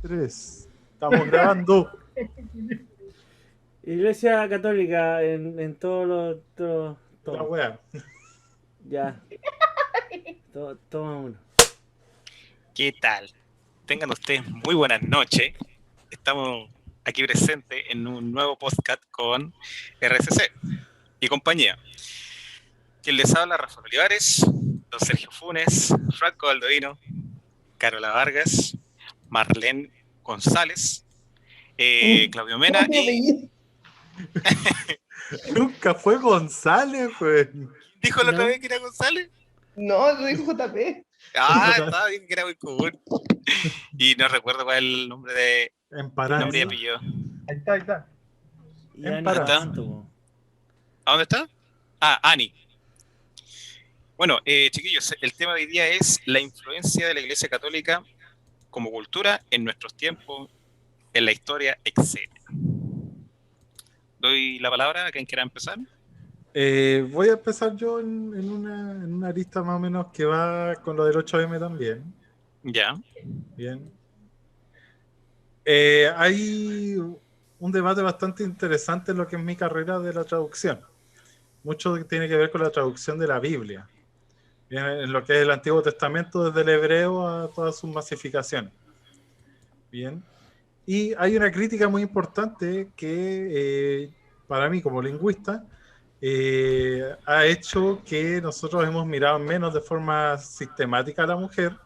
3. Estamos grabando. Iglesia Católica en todos los... La todo. wea. Ya. Toma uno. ¿Qué tal? Tengan ustedes muy buenas noches. Estamos aquí presentes en un nuevo podcast con RCC y compañía. Quien les habla, Rafael Olivares, don Sergio Funes, Franco Baldovino, Carola Vargas, Marlene González, Claudio Mena y... Nunca fue González, güey. ¿Dijo la otra ¿No? vez que era González? No, lo dijo JP. Estaba bien que era muy común. Y no recuerdo cuál es el nombre de nombre y Emparanza. apellido. Ahí está. Y En Ani Paranza. Jacinto, po. ¿A dónde está? Ani. Bueno, chiquillos, el tema de hoy día es la influencia de la Iglesia Católica como cultura en nuestros tiempos, en la historia, etc. Doy la palabra a quien quiera empezar. Voy a empezar yo en una lista más o menos que va con lo del 8M también. Ya. Bien. Hay un debate bastante interesante en lo que es mi carrera de la traducción. Mucho tiene que ver con la traducción de la Biblia. Bien, en lo que es el Antiguo Testamento, desde el hebreo a todas sus masificaciones. Bien. Y hay una crítica muy importante que para mí como lingüista ha hecho que nosotros hemos mirado menos de forma sistemática a la mujer,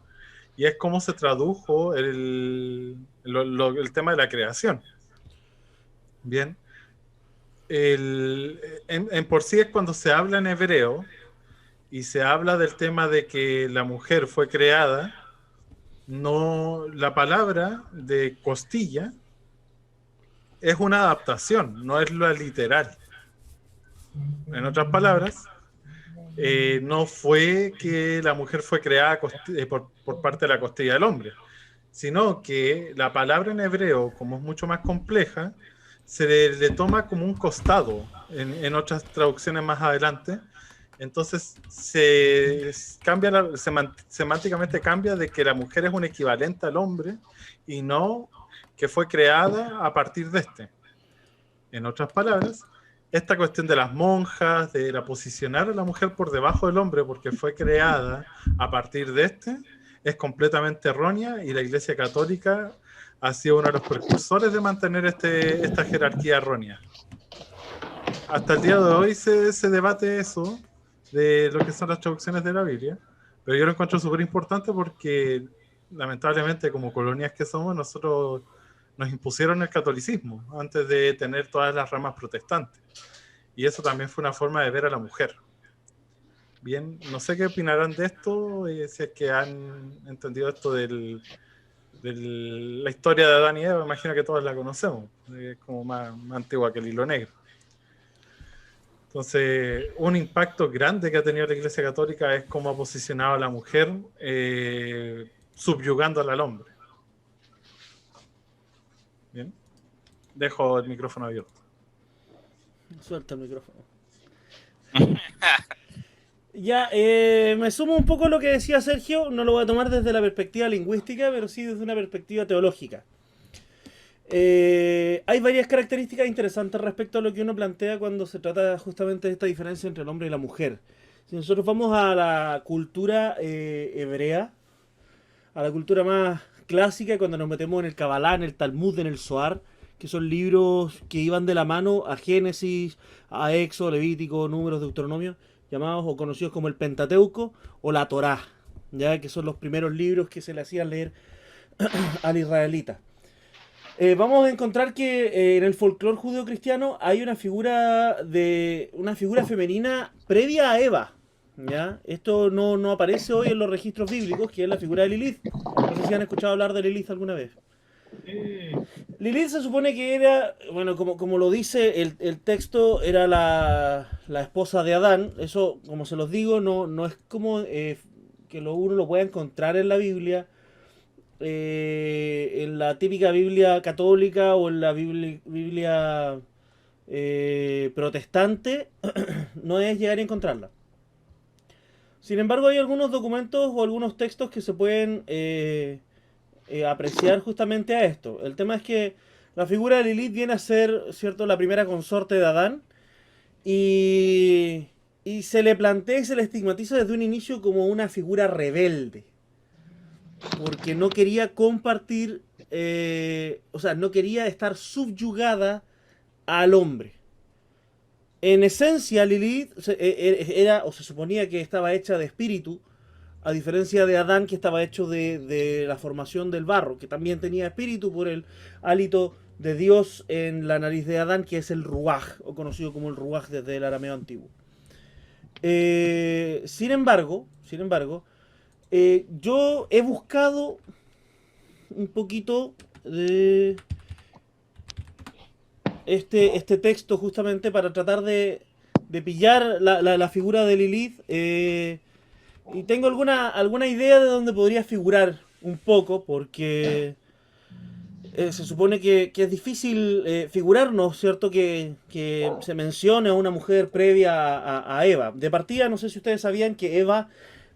y es cómo se tradujo el tema de la creación. Bien. En por sí es cuando se habla en hebreo y se habla del tema de que la mujer fue creada, no, la palabra de costilla es una adaptación, no es la literal. En otras palabras, no fue que la mujer fue creada por parte de la costilla del hombre, sino que la palabra en hebreo, como es mucho más compleja, se le toma como un costado en otras traducciones más adelante. Entonces semánticamente cambia de que la mujer es un equivalente al hombre y no que fue creada a partir de este. En otras palabras, esta cuestión de las monjas, de la posicionar a la mujer por debajo del hombre porque fue creada a partir de este, es completamente errónea, y la Iglesia Católica ha sido uno de los precursores de mantener esta jerarquía errónea. Hasta el día de hoy se debate eso, de lo que son las traducciones de la Biblia, pero yo lo encuentro súper importante porque lamentablemente, como colonias que somos, nosotros nos impusieron el catolicismo antes de tener todas las ramas protestantes, y eso también fue una forma de ver a la mujer. Bien, no sé qué opinarán de esto, si es que han entendido esto de la historia de Adán y Eva. Imagino que todos la conocemos, es como más antigua que el hilo negro. Entonces, un impacto grande que ha tenido la Iglesia Católica es cómo ha posicionado a la mujer, subyugándola al hombre. Bien, dejo el micrófono abierto. Suelta el micrófono. Ya, me sumo un poco a lo que decía Sergio. No lo voy a tomar desde la perspectiva lingüística, pero sí desde una perspectiva teológica. Hay varias características interesantes respecto a lo que uno plantea cuando se trata justamente de esta diferencia entre el hombre y la mujer. Si nosotros vamos a la cultura hebrea, a la cultura más clásica, cuando nos metemos en el Kabbalah, en el Talmud, en el Zohar, que son libros que iban de la mano a Génesis, a Éxodo, Levítico, Números, Deuteronomio, llamados o conocidos como el Pentateuco o la Torá, ya que son los primeros libros que se le hacían leer al israelita. Vamos a encontrar que en el folclore judeo-cristiano hay una figura femenina previa a Eva. ¿Ya? Esto no aparece hoy en los registros bíblicos, que es la figura de Lilith. No sé si han escuchado hablar de Lilith alguna vez. Lilith se supone que era, bueno, como lo dice el texto, era la esposa de Adán. Eso, como se los digo, no es como que uno lo pueda encontrar en la Biblia. En la típica Biblia católica o en la Biblia protestante, no es llegar a encontrarla. Sin embargo, hay algunos documentos o algunos textos que se pueden apreciar justamente a esto. El tema es que la figura de Lilith viene a ser, ¿cierto?, la primera consorte de Adán y se le plantea y se le estigmatiza desde un inicio como una figura rebelde, porque no quería compartir, o sea, no quería estar subyugada al hombre. En esencia, Lilith era, o se suponía que estaba hecha de espíritu, a diferencia de Adán, que estaba hecho de la formación del barro, que también tenía espíritu por el hálito de Dios en la nariz de Adán, que es el ruaj, o conocido como el ruaj desde el arameo antiguo. Sin embargo, yo he buscado un poquito de este texto justamente para tratar de pillar la figura de Lilith. Y tengo alguna idea de dónde podría figurar un poco, porque se supone que es difícil figurarnos, ¿cierto? Que se mencione a una mujer previa a Eva. De partida, no sé si ustedes sabían que Eva,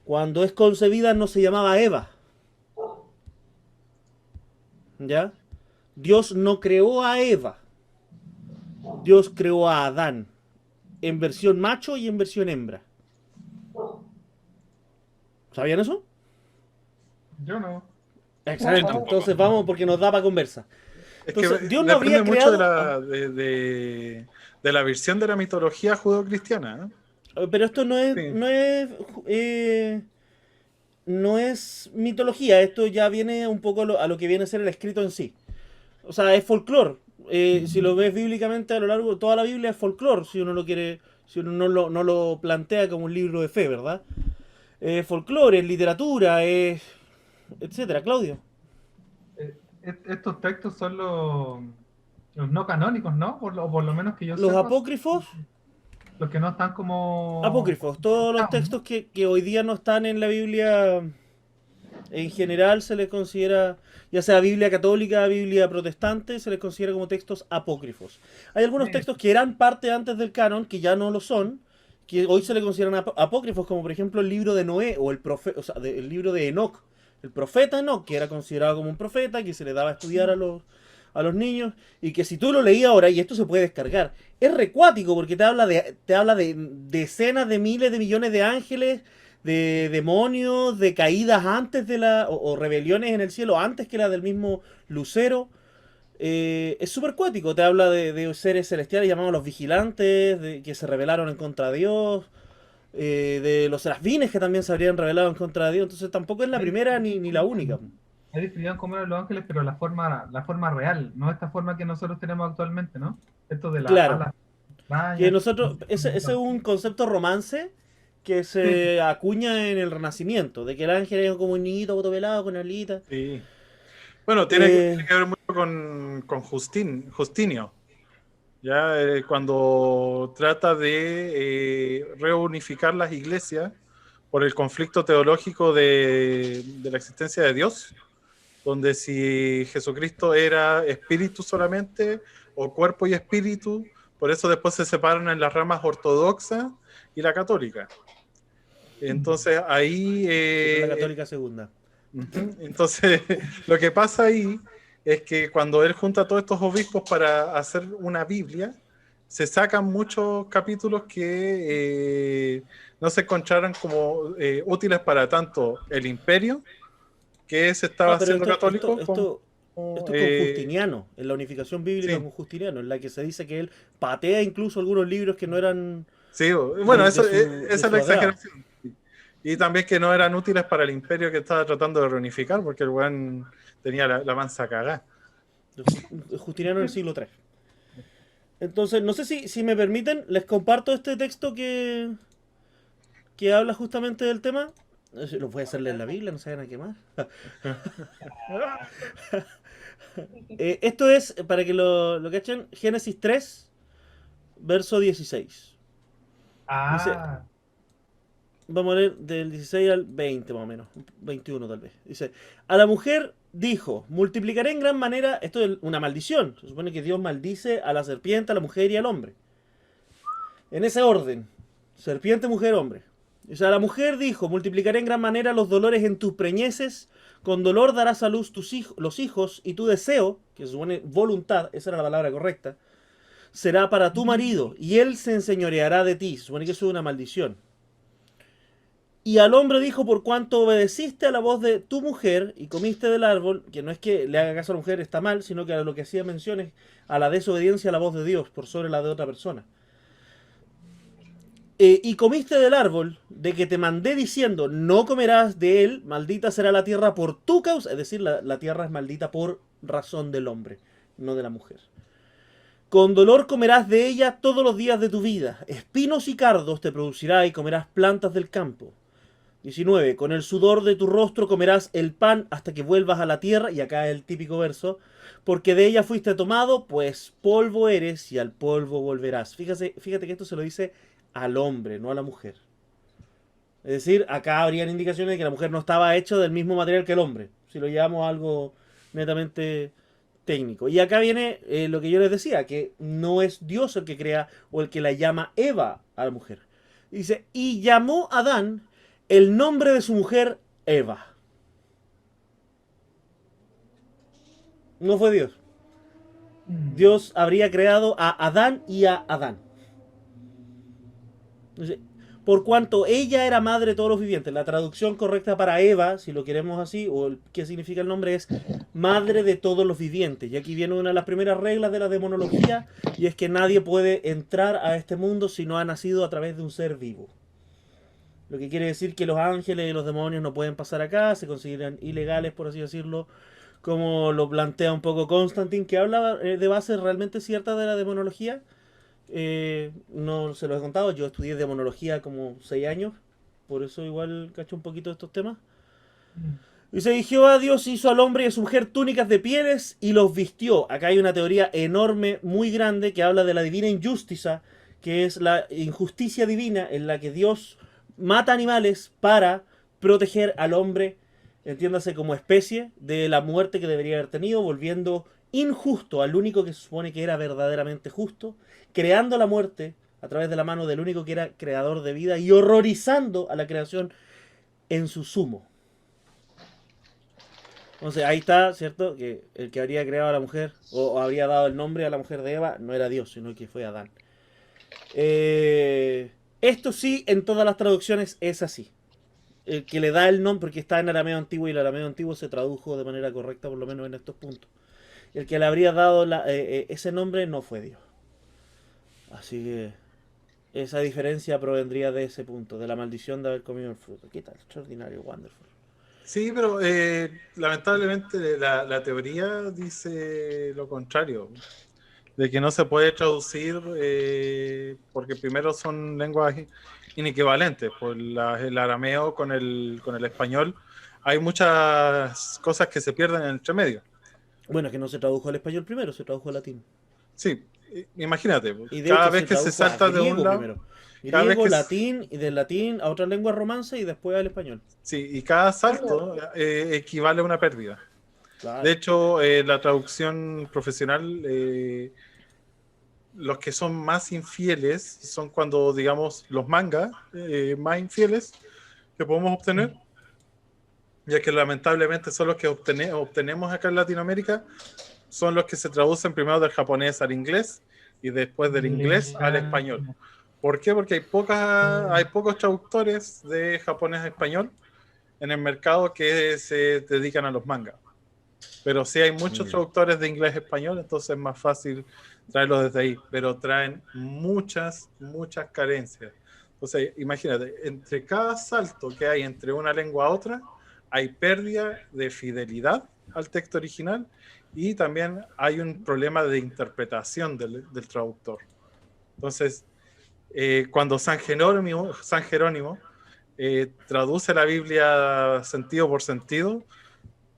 cuando es concebida, no se llamaba Eva. ¿Ya? Dios no creó a Eva. Dios creó a Adán. En versión macho y en versión hembra. ¿Sabían eso? Yo no. Excelente. Entonces vamos porque nos da para conversa. Es Entonces, que Dios no depende habría mucho creado... de la versión de la mitología judeocristiana, Pero esto no es, ¿eh? Sí. no es mitología, esto ya viene un poco a lo que viene a ser el escrito en sí. O sea, es folclore. Si lo ves bíblicamente a lo largo de toda la Biblia es folclore, si uno lo quiere, si uno no lo plantea como un libro de fe, ¿verdad? Folclore, es literatura, es etcétera. Claudio. Estos textos son los no canónicos, ¿no? Por lo menos que yo Los sepa. apócrifos, Los que no están como... apócrifos, todos los textos que hoy día no están en la Biblia en general se les considera, ya sea Biblia católica, Biblia protestante, se les considera como textos apócrifos. Hay algunos textos que eran parte antes del canon, que ya no lo son, que hoy se les consideran apócrifos, como por ejemplo el libro de Noé o el libro de Enoch, el profeta Enoch, que era considerado como un profeta, que se le daba a estudiar a los niños, y que si tú lo leías ahora, y esto se puede descargar, es recuático porque te habla de decenas de miles de millones de ángeles, de demonios, de caídas antes o rebeliones en el cielo antes que la del mismo Lucero. Es súper cuático, te habla de seres celestiales llamados los vigilantes, que se rebelaron en contra de Dios, de los serafines que también se habrían rebelado en contra de Dios. Entonces tampoco es la primera ni la única. Ahí describían cómo eran los ángeles, pero la forma real, no esta forma que nosotros tenemos actualmente, ¿no? Esto de las Claro, alas que extrañas. nosotros, ese es un concepto romance que se acuña en el Renacimiento, de que el ángel era como un niñito autovelado con alitas. Sí. Bueno, tiene que ver mucho con Justinio, ¿ya? Cuando trata de reunificar las iglesias por el conflicto teológico de la existencia de Dios, donde si Jesucristo era espíritu solamente, o cuerpo y espíritu, por eso después se separan en las ramas ortodoxa y la católica. Entonces ahí... La católica segunda. Entonces, lo que pasa ahí es que cuando él junta a todos estos obispos para hacer una Biblia, se sacan muchos capítulos que no se encontraron como útiles para tanto el imperio, que se estaba Pero haciendo católico, esto es con Justiniano, en la unificación bíblica sí. con Justiniano, en la que se dice que él patea incluso algunos libros que no eran... Sí, bueno, esa es la agrado. exageración. Y también que no eran útiles para el imperio que estaba tratando de reunificar, porque el weón tenía la mansa cagada. Justiniano del siglo III. Entonces, no sé si me permiten, les comparto este texto que habla justamente del tema. Lo voy a hacer leer en la Biblia, no saben a qué más. Esto es, para que lo cachen, Génesis 3, verso 16. Dice, vamos a leer del 16 al 20 más o menos, 21 tal vez. Dice, a la mujer dijo, multiplicaré en gran manera, esto es una maldición, se supone que Dios maldice a la serpiente, a la mujer y al hombre. En ese orden, serpiente, mujer, hombre. O sea, la mujer dijo, multiplicaré en gran manera los dolores en tus preñeces, con dolor darás a luz los hijos, y tu deseo, que supone voluntad, esa era la palabra correcta, será para tu marido, y él se enseñoreará de ti. Se supone que eso es una maldición. Y al hombre dijo, por cuanto obedeciste a la voz de tu mujer y comiste del árbol, que no es que le haga caso a la mujer está mal, sino que a lo que hacía mención es a la desobediencia a la voz de Dios por sobre la de otra persona. Y comiste del árbol de que te mandé diciendo, no comerás de él, maldita será la tierra por tu causa. Es decir, la tierra es maldita por razón del hombre, no de la mujer. Con dolor comerás de ella todos los días de tu vida. Espinos y cardos te producirá y comerás plantas del campo. 19. Con el sudor de tu rostro comerás el pan hasta que vuelvas a la tierra. Y acá es el típico verso. Porque de ella fuiste tomado, pues polvo eres y al polvo volverás. Fíjate que esto se lo dice al hombre, no a la mujer. Es decir, acá habrían indicaciones de que la mujer no estaba hecha del mismo material que el hombre. Si lo llevamos a algo netamente técnico. Y acá viene lo que yo les decía, que no es Dios el que crea o el que la llama Eva a la mujer. Dice, y llamó a Adán el nombre de su mujer Eva. No fue Dios. Dios habría creado a Adán y a Adán. Entonces, por cuanto ella era madre de todos los vivientes. La traducción correcta para Eva, si lo queremos así, o qué significa el nombre, es madre de todos los vivientes. Y aquí viene una de las primeras reglas de la demonología, y es que nadie puede entrar a este mundo si no ha nacido a través de un ser vivo. Lo que quiere decir que los ángeles y los demonios no pueden pasar acá, se consideran ilegales, por así decirlo, como lo plantea un poco Constantine, que habla de bases realmente ciertas de la demonología. No se lo he contado, yo estudié demonología como 6 años, por eso igual cacho un poquito de estos temas. Dice, y Jehová Dios hizo al hombre y a su mujer túnicas de pieles y los vistió. Acá hay una teoría enorme, muy grande, que habla de la divina injusticia, que es la injusticia divina en la que Dios mata animales para proteger al hombre, entiéndase como especie, de la muerte que debería haber tenido, volviendo injusto al único que se supone que era verdaderamente justo, creando la muerte a través de la mano del único que era creador de vida y horrorizando a la creación en su sumo. Entonces ahí está, ¿cierto? Que el que habría creado a la mujer o habría dado el nombre a la mujer de Eva no era Dios, sino que fue Adán. Esto sí, en todas las traducciones es así. El que le da el nombre, porque está en arameo antiguo y el arameo antiguo se tradujo de manera correcta, por lo menos en estos puntos. El que le habría dado ese nombre no fue Dios. Así que esa diferencia provendría de ese punto, de la maldición de haber comido el fruto. ¿Qué tal? Extraordinario, wonderful. Sí, pero lamentablemente la teoría dice lo contrario, de que no se puede traducir porque primero son lenguas inequivalentes, por el arameo con el español hay muchas cosas que se pierden en el entremedio. Bueno, es que no se tradujo al español primero, se tradujo al latín. Sí, imagínate, Y de cada hecho vez que se salta de un lado, primero. cada vez Griego, que latín, y del latín a otra lengua romance y después al español. sí, y cada salto equivale a una pérdida. Claro. De hecho, la traducción profesional, los que son más infieles son cuando, digamos, los mangas más infieles que podemos obtener, ya que lamentablemente son los que obtenemos acá en Latinoamérica, son los que se traducen primero del japonés al inglés y después del inglés al español. ¿Por qué? Porque hay pocos traductores de japonés a español en el mercado que se dedican a los mangas. Pero sí hay muchos traductores de inglés a español, entonces es más fácil traerlos desde ahí. Pero traen muchas carencias. Entonces, imagínate, entre cada salto que hay entre una lengua a otra, hay pérdida de fidelidad al texto original y también hay un problema de interpretación del traductor. Entonces, cuando San Jerónimo traduce la Biblia sentido por sentido,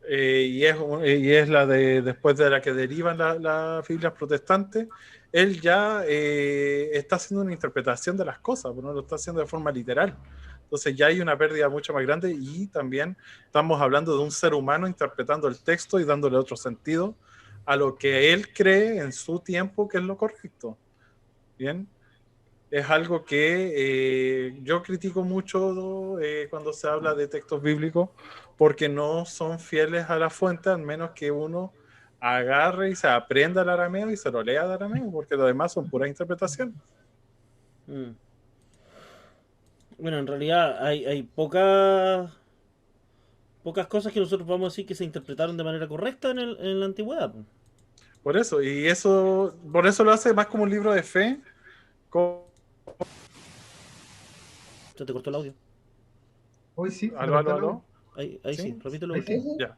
y es la después de la que derivan las Biblias protestantes, él ya está haciendo una interpretación de las cosas, pero no lo está haciendo de forma literal. Entonces ya hay una pérdida mucho más grande y también estamos hablando de un ser humano interpretando el texto y dándole otro sentido a lo que él cree en su tiempo que es lo correcto. Bien. es algo que yo critico mucho cuando se habla de textos bíblicos, porque no son fieles a la fuente, al menos que uno agarre y se aprenda el arameo y se lo lea de arameo, porque lo demás son puras interpretaciones. Mm. Bueno, en realidad hay pocas cosas que nosotros vamos a decir que se interpretaron de manera correcta en la antigüedad, po. Por eso, por eso lo hace más como un libro de fe. Se te cortó el audio. Hoy sí, se me Aló, cortó aló, el audio. aló. Ahí sí, ¿Sí? repite lo Ahí último. sí. Ya.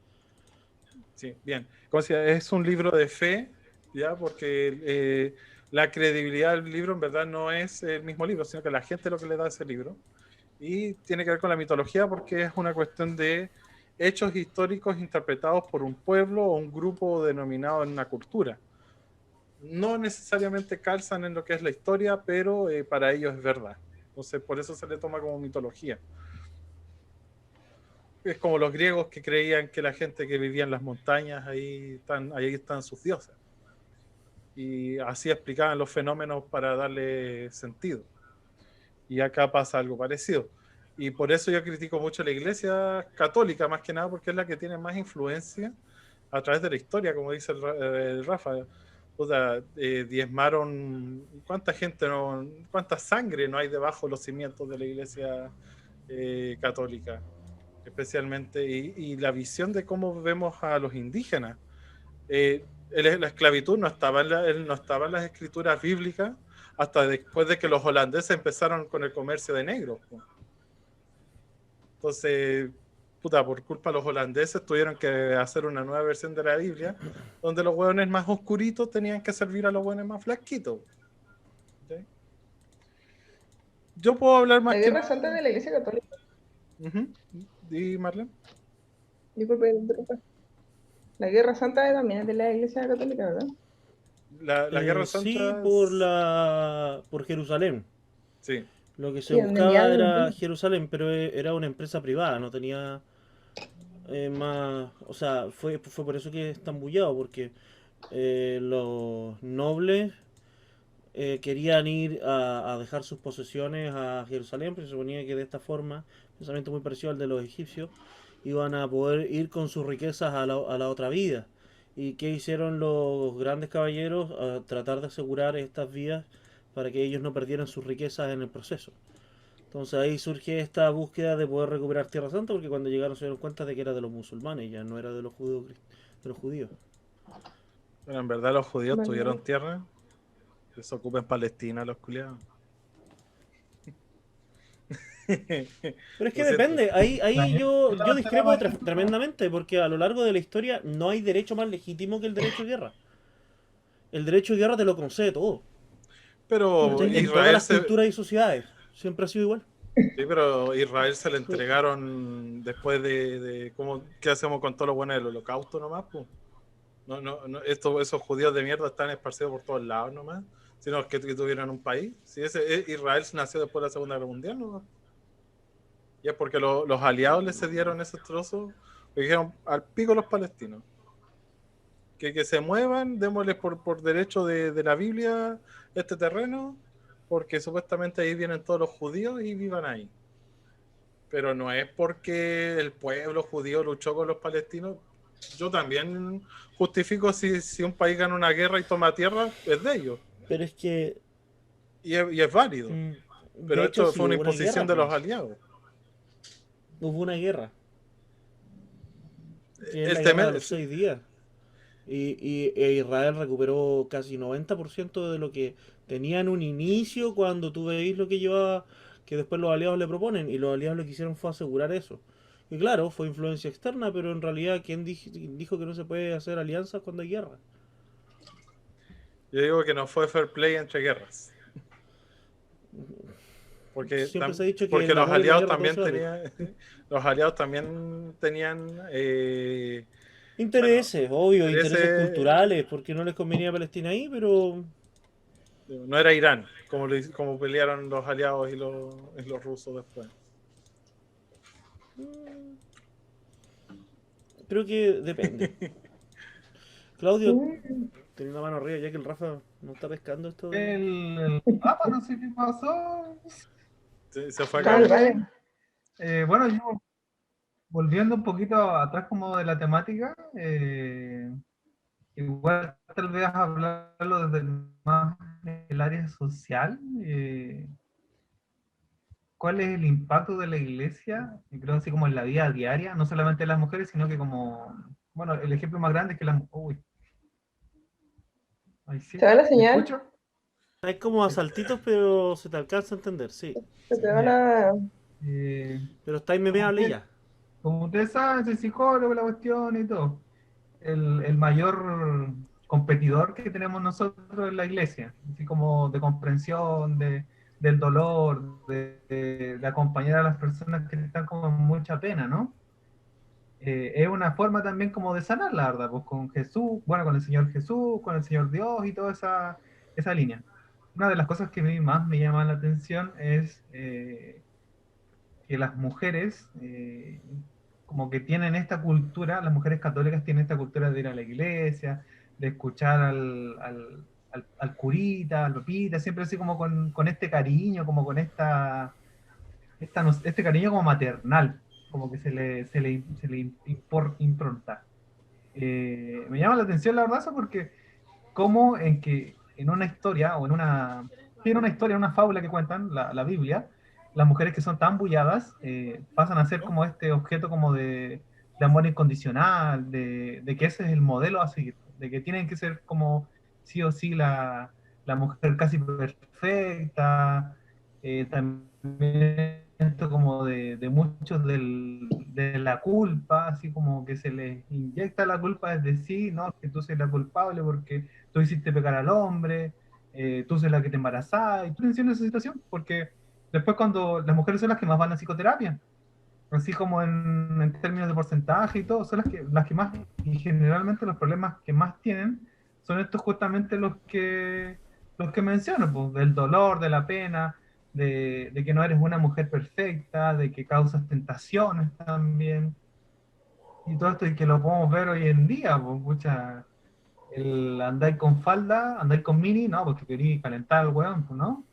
Sí, bien. Como decía, es un libro de fe, ¿ya? Porque la credibilidad del libro en verdad no es el mismo libro, sino que la gente es lo que le da a ese libro. Y tiene que ver con la mitología porque es una cuestión de hechos históricos interpretados por un pueblo o un grupo denominado en una cultura. No necesariamente calzan en lo que es la historia, pero para ellos es verdad. Entonces, por eso se le toma como mitología. Es como los griegos que creían que la gente que vivía en las montañas, ahí están sus dioses. Y así explicaban los fenómenos para darle sentido. Y acá pasa algo parecido. Y por eso yo critico mucho a la iglesia católica, más que nada, porque es la que tiene más influencia a través de la historia, como dice el Rafa. O sea, diezmaron, ¿cuánta gente no, cuánta sangre no hay debajo de los cimientos de la iglesia católica? Especialmente, y la visión de cómo vemos a los indígenas. La esclavitud no estaba en las escrituras bíblicas hasta después de que los holandeses empezaron con el comercio de negros. Entonces, puta, por culpa de los holandeses tuvieron que hacer una nueva versión de la Biblia donde los hueones más oscuritos tenían que servir a los hueones más flasquitos. ¿Sí? Yo puedo hablar La más que Guerra nada. Santa de la Iglesia Católica. Uh-huh. ¿Y Marlene? Disculpe que te interrumpa. La Guerra Santa también es de la Iglesia Católica, ¿verdad? La Guerra Sí, Santa. por Jerusalén. Sí. Lo que se Sí, donde enviaban buscaba a los era niños. Jerusalén, pero era una empresa privada, no tenía más... O sea, fue por eso que es tan bullado, porque los nobles querían ir a dejar sus posesiones a Jerusalén, pero se suponía que de esta forma, pensamiento muy parecido al de los egipcios, iban a poder ir con sus riquezas a la otra vida. ¿Y qué hicieron los grandes caballeros? A tratar de asegurar estas vidas para que ellos no perdieran sus riquezas en el proceso. Entonces ahí surge esta búsqueda de poder recuperar Tierra Santa, porque cuando llegaron se dieron cuenta de que era de los musulmanes, ya no era de de los judíos. Bueno, en verdad los judíos Vale. tuvieron tierra. Se ocupan Palestina los culiados. Pero es que Lo siento. depende, ahí yo discrepo Ejemplo, tremendamente, porque a lo largo de la historia no hay derecho más legítimo que el derecho de guerra. El derecho de guerra te lo concede todo, Pero ¿cachai? En todas Israel las se, culturas y sociedades, siempre ha sido igual. sí, pero Israel se le Sí. entregaron después de ¿cómo, qué hacemos con todo lo bueno del holocausto nomás, pues? No, esos judíos de mierda están esparcidos por todos lados nomás, sino que tuvieron un país. Si Israel nació después de la Segunda Guerra Mundial, ¿no? Y es porque los aliados le cedieron esos trozos, le dijeron al pico los palestinos. Que se muevan, démosles por derecho de la Biblia este terreno, porque supuestamente ahí vienen todos los judíos y vivan ahí. Pero no es porque el pueblo judío luchó con los palestinos. Yo también justifico si un país gana una guerra y toma tierra, es de ellos. Pero es que, Y es válido. mm, Pero de hecho, esto sí fue una hubo una imposición guerra, de po. los aliados. Hubo una guerra, que es El la guerra tema de los 6 días. E Israel recuperó casi 90% de lo que tenía en un inicio cuando tú veis lo que llevaba, que después los aliados le proponen, y los aliados lo que hicieron fue asegurar eso. Y claro, fue influencia externa, pero en realidad, ¿quién dijo que no se puede hacer alianzas cuando hay guerra? yo digo que no fue fair play entre guerras. Porque, Siempre se ha dicho que en porque el los amor y en la aliados guerra todo también se vale. tenían, los aliados también tenían bueno, Intereses, obvio, intereses ese culturales, porque no les convenía Palestina ahí, pero no era Irán, como pelearon los aliados y los rusos después. creo que depende. Claudio, Mm. tenía una mano arriba ya que el Rafa ¿No está pescando esto? El Papa, no sé qué pasó. Se fue a Vale, caer. vale. Bueno, yo volviendo un poquito atrás como de la temática, igual tal vez hablarlo desde más el área social. ¿Cuál es el impacto de la iglesia? Yo creo así como en la vida diaria, no solamente de las mujeres, sino que como, bueno, el ejemplo más grande es que las... Uy, ahí sí, ¿Se va la ¿me señal? escucho? Hay como a saltitos, pero se te alcanza a entender, sí. Se te va Ya. la... Eh, Pero estáis como, memeable usted, ya. como ustedes saben, soy psicólogo, la cuestión y todo. El mayor competidor que tenemos nosotros es la iglesia, así como de comprensión, del dolor, de acompañar a las personas que están como en mucha pena, ¿no? Es una forma también como de sanar, la verdad, pues con Jesús, bueno, con el Señor Jesús, con el Señor Dios y toda esa línea. Una de las cosas que a mí más me llama la atención es que las mujeres, como que tienen esta cultura, las mujeres católicas tienen esta cultura de ir a la iglesia, de escuchar al curita, al papita, siempre así como con este cariño, como con este cariño como maternal, como que se le impronta. Me llama la atención la verdad eso porque como en que en una historia o en una historia, en una fábula que cuentan, la Biblia, las mujeres que son tan bulladas pasan a ser como este objeto como de amor incondicional, de que ese es el modelo a seguir, de que tienen que ser como sí o sí la mujer casi perfecta, también esto como de muchos de la culpa, así como que se les inyecta la culpa desde sí, no, que tú eres la culpable porque tú hiciste pecar al hombre, tú eres la que te embarazás, y tú mencionas esa situación, porque después cuando las mujeres son las que más van a psicoterapia, así como en términos de porcentaje y todo, son las que más, y generalmente los problemas que más tienen son estos justamente los que menciono, pues, del dolor, de la pena, de que no eres una mujer perfecta, de que causas tentaciones también, y todo esto y que lo podemos ver hoy en día, pues, mucha, el andar con falda, andar con mini, no, porque quería calentar al weón, pues, ¿no?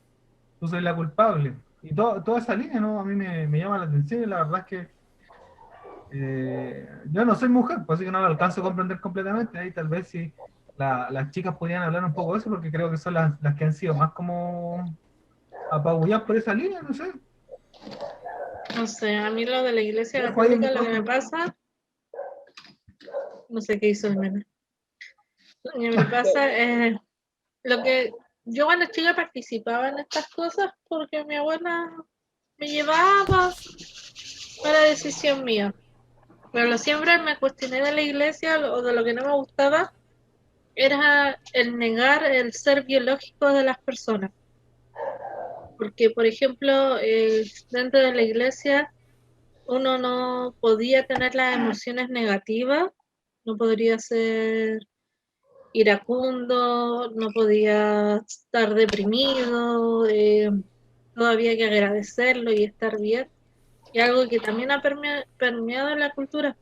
Tú soy la culpable. Y toda esa línea, ¿no? A mí me llama la atención y la verdad es que yo no soy mujer, pues así que no lo alcanzo a comprender completamente. Ahí tal vez si las chicas podrían hablar un poco de eso, porque creo que son las que han sido más como apabulladas por esa línea, no sé. No sé, a mí lo de la iglesia Dejo ahí el católica, lo que me micrófono. pasa, no sé qué hizo el nene. Lo que me pasa es lo que yo cuando chica participaba en estas cosas porque mi abuela me llevaba, era decisión mía. Pero siempre me cuestioné de la iglesia o de lo que no me gustaba era el negar el ser biológico de las personas. Porque, por ejemplo, dentro de la iglesia uno no podía tener las emociones negativas, no podría ser iracundo, no podía estar deprimido, todo había que agradecerlo y estar bien. Y algo que también ha permeado en la cultura.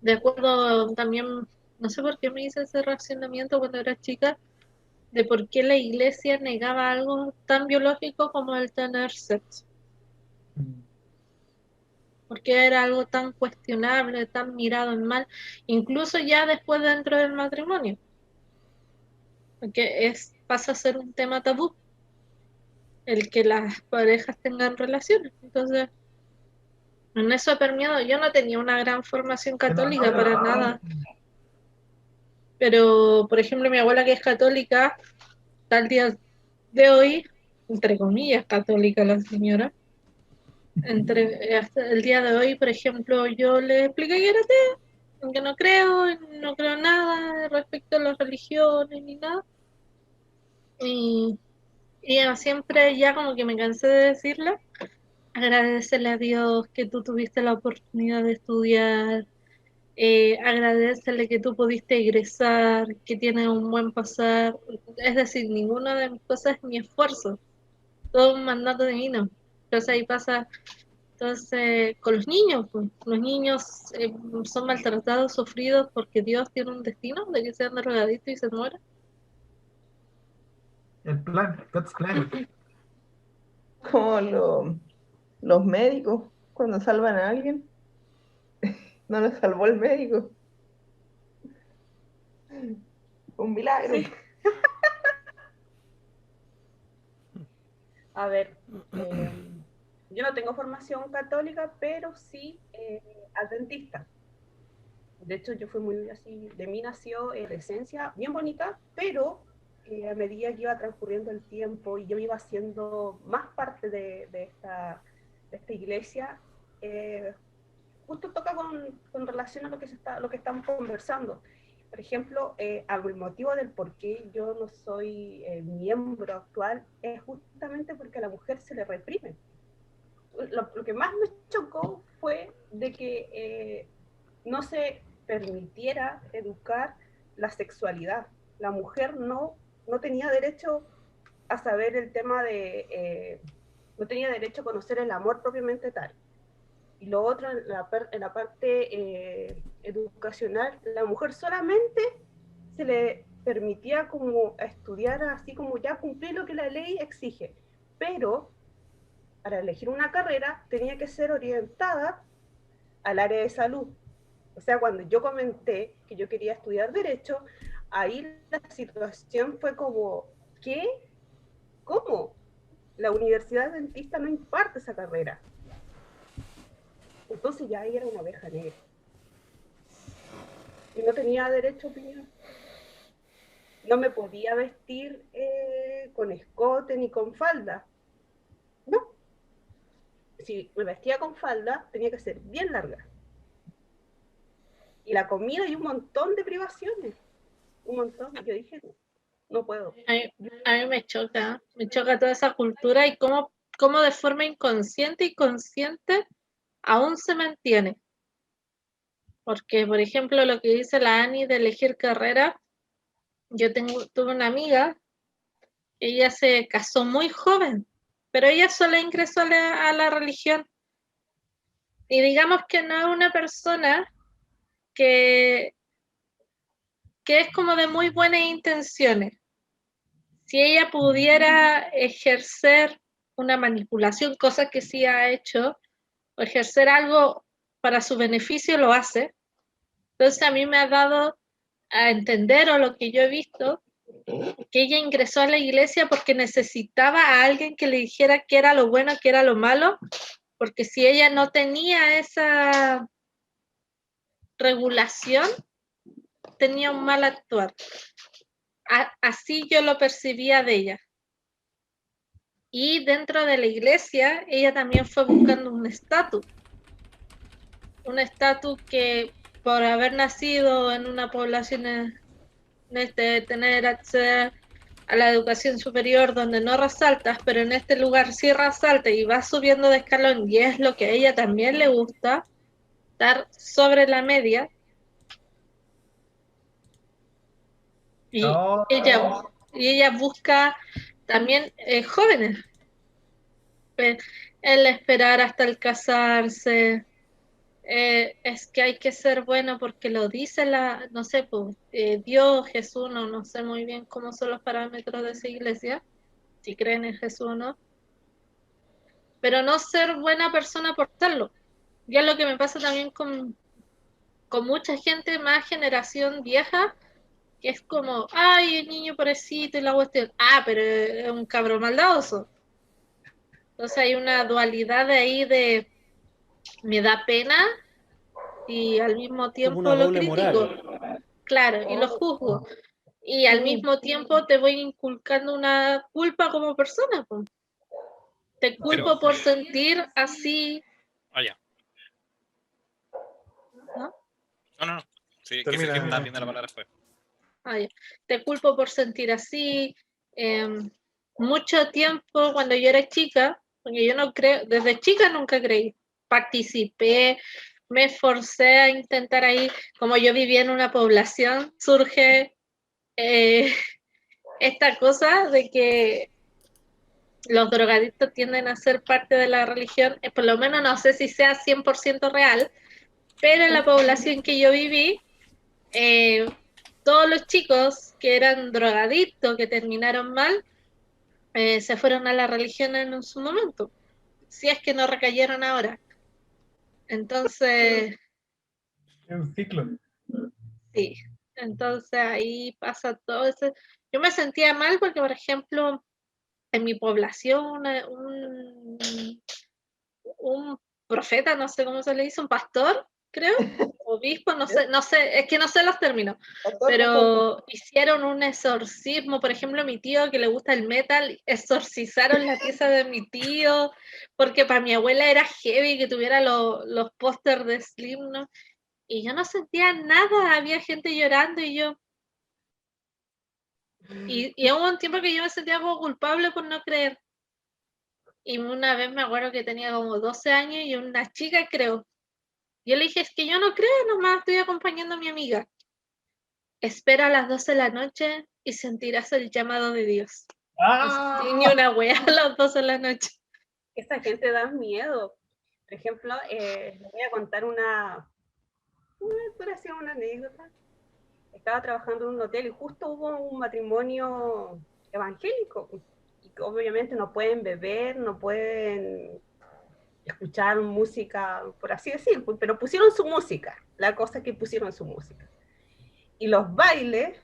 De acuerdo también, no sé por qué me hice ese racionamiento cuando era chica, de por qué la iglesia negaba algo tan biológico como el tener sexo. Porque era algo tan cuestionable, tan mirado en mal, incluso ya después dentro del matrimonio, porque pasa a ser un tema tabú el que las parejas tengan relaciones. Entonces, en eso he permeado. Yo no tenía una gran formación Que no, católica para nada, pero por ejemplo mi abuela que es católica, hasta el día de hoy, entre comillas católica la señora, hasta el día de hoy, por ejemplo, yo le expliqué que era atea, aunque no creo nada respecto a las religiones ni nada. Y, y ella siempre ya como que me cansé de decirle, agradecerle a Dios que tú tuviste la oportunidad de estudiar, agradecerle que tú pudiste egresar, que tienes un buen pasar. Es decir, ninguna de mis cosas es mi esfuerzo, todo un mandato divino. Entonces ahí pasa. Entonces, con los niños, pues, los niños son maltratados, sufridos porque Dios tiene un destino de que sean drogaditos y se mueran. El plan, God's plan. Como los médicos, cuando salvan a alguien, no lo salvó el médico. Un milagro. Sí. A ver, yo no tengo formación católica, pero sí adventista. De hecho, yo fui muy así, de mí nació la esencia bien bonita, pero a medida que iba transcurriendo el tiempo y yo iba siendo más parte de esta iglesia, justo toca con relación a lo que estamos conversando. Por ejemplo, el motivo del por qué yo no soy miembro actual es justamente porque a la mujer se le reprime. Lo que más me chocó fue de que no se permitiera educar la sexualidad. La mujer no tenía derecho a saber el tema no tenía derecho a conocer el amor propiamente tal. Y lo otro, en la parte educacional, la mujer solamente se le permitía como estudiar así como ya cumplir lo que la ley exige, pero para elegir una carrera tenía que ser orientada al área de salud. O sea, cuando yo comenté que yo quería estudiar Derecho, ahí la situación fue como, ¿qué? ¿Cómo? La Universidad Adventista no imparte esa carrera. Entonces ya ahí era una abeja negra. Y no tenía derecho a opinión. No me podía vestir con escote ni con falda. No. Si me vestía con falda, tenía que ser bien larga. Y la comida y un montón de privaciones. Un montón. Yo dije, no puedo. A mí me choca toda esa cultura y cómo de forma inconsciente y consciente aún se mantiene. Porque, por ejemplo, lo que dice la Ani de elegir carrera, tuve una amiga, ella se casó muy joven, pero ella solo ingresó a la religión. Y digamos que no es una persona que es como de muy buenas intenciones. Si ella pudiera ejercer una manipulación, cosa que sí ha hecho, o ejercer algo para su beneficio, lo hace. Entonces a mí me ha dado a entender, o lo que yo he visto, que ella ingresó a la iglesia porque necesitaba a alguien que le dijera qué era lo bueno, qué era lo malo, porque si ella no tenía esa regulación, tenía un mal actuar. Así yo lo percibía de ella. Y dentro de la iglesia, ella también fue buscando un estatus que por haber nacido en una población tener acceso a la educación superior donde no resaltas, pero en este lugar sí resalta y vas subiendo de escalón, y es lo que a ella también le gusta, estar sobre la media. Y No, ella busca también jóvenes, el esperar hasta el casarse. Es que hay que ser bueno porque lo dice no sé, pues, Dios, Jesús, no sé muy bien cómo son los parámetros de esa iglesia, si creen en Jesús o no, pero no ser buena persona por serlo. Ya lo que me pasa también con mucha gente más generación vieja, que es como, ay, el niño pobrecito y la cuestión, pero es un cabrón maldadoso. Entonces hay una dualidad de ahí de me da pena y al mismo Como una tiempo lo doble critico. moral. Claro, y lo juzgo. Y al mismo tiempo te voy inculcando una culpa como persona, pues. Te culpo por sentir así, Ya. ¿no? No. Sí, que Termina. estaba viendo la palabra después. Ya. Te culpo por sentir así. Mucho tiempo cuando yo era chica, porque yo no creo, desde chica nunca creí, participé, me esforcé a intentar ahí, como yo vivía en una población, surge esta cosa de que los drogadictos tienden a ser parte de la religión, por lo menos no sé si sea 100% real, pero en la población que yo viví, todos los chicos que eran drogadictos, que terminaron mal, se fueron a la religión en su momento, si es que no recayeron ahora. Entonces, Es un ciclo. sí, entonces ahí pasa todo eso. Yo me sentía mal porque, por ejemplo, en mi población, un profeta, no sé cómo se le dice, un pastor, creo, obispo, no sé, es que no sé los términos, pero hicieron un exorcismo, por ejemplo, mi tío que le gusta el metal, exorcizaron la pieza de mi tío, porque para mi abuela era heavy que tuviera los pósters de Slipknot, y yo no sentía nada, había gente llorando y yo... Y hubo un tiempo que yo me sentía como culpable por no creer. Y una vez me acuerdo que tenía como 12 años y una chica creo. Yo le dije, es que yo no creo, nomás estoy acompañando a mi amiga. Espera a las 12 de la noche y sentirás el llamado de Dios. No sentí ni una wea a las 12 de la noche. Esa gente da miedo. Por ejemplo, les voy a contar una anécdota. Estaba trabajando en un hotel y justo hubo un matrimonio evangélico. Y obviamente no pueden beber, no pueden escuchar música, por así decir, pero pusieron su música. La cosa es que pusieron su música. Y los bailes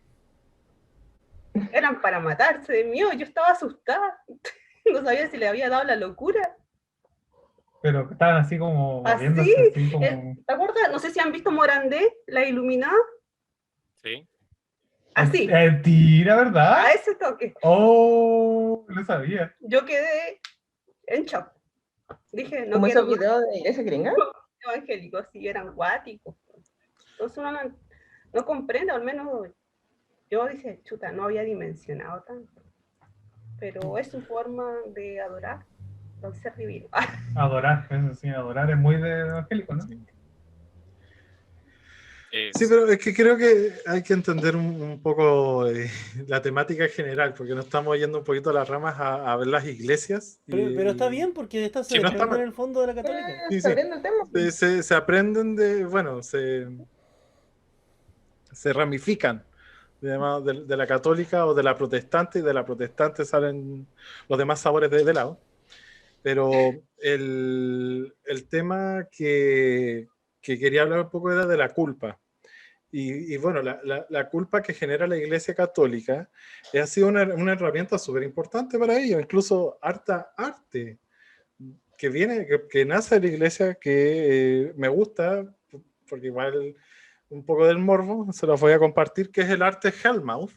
eran para matarse de miedo. Yo estaba asustada. No sabía si le había dado la locura. Pero estaban así como Así, moviéndose, así como... ¿te acuerdas? No sé si han visto Morandé, la iluminada. Sí. Así. Tira, ¿verdad? A ese toque. Oh, no sabía. Yo quedé en shock. Dije, no Como quiero esos videos de iglesia gringa. evangélicos, sí, eran guáticos. Entonces uno no comprende, al menos yo dije, chuta, no había dimensionado tanto. Pero es su forma de adorar al ser divino. Adorar, eso sí, adorar es muy de evangélico, ¿no? Sí, pero es que creo que hay que entender un poco la temática general, porque nos estamos yendo un poquito a las ramas a ver las iglesias. Pero está bien porque esta se Sí, no está desprende mal. en el fondo de la católica. Sí, Se sí. abriendo el tema. Se aprenden de, bueno, se ramifican digamos, de la católica o de la protestante, y de la protestante salen los demás sabores de lado. Pero el tema que quería hablar un poco era de la culpa. Y bueno, la culpa que genera la Iglesia Católica ha sido una herramienta súper importante para ellos, incluso harta arte que nace de la Iglesia, que me gusta, porque igual un poco del morbo, se los voy a compartir, que es el arte Hellmouth,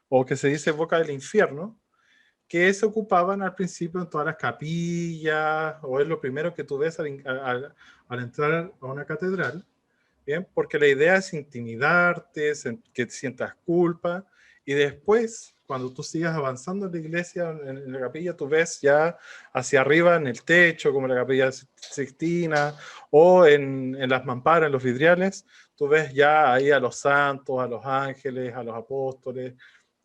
o que se dice boca del infierno, que se ocupaban al principio en todas las capillas, o es lo primero que tú ves al entrar a una catedral, ¿bien? Porque la idea es intimidarte, que te sientas culpa, y después, cuando tú sigas avanzando en la iglesia, en la capilla, tú ves ya hacia arriba en el techo, como la capilla Sixtina, o en las mamparas, en los vidriales, tú ves ya ahí a los santos, a los ángeles, a los apóstoles,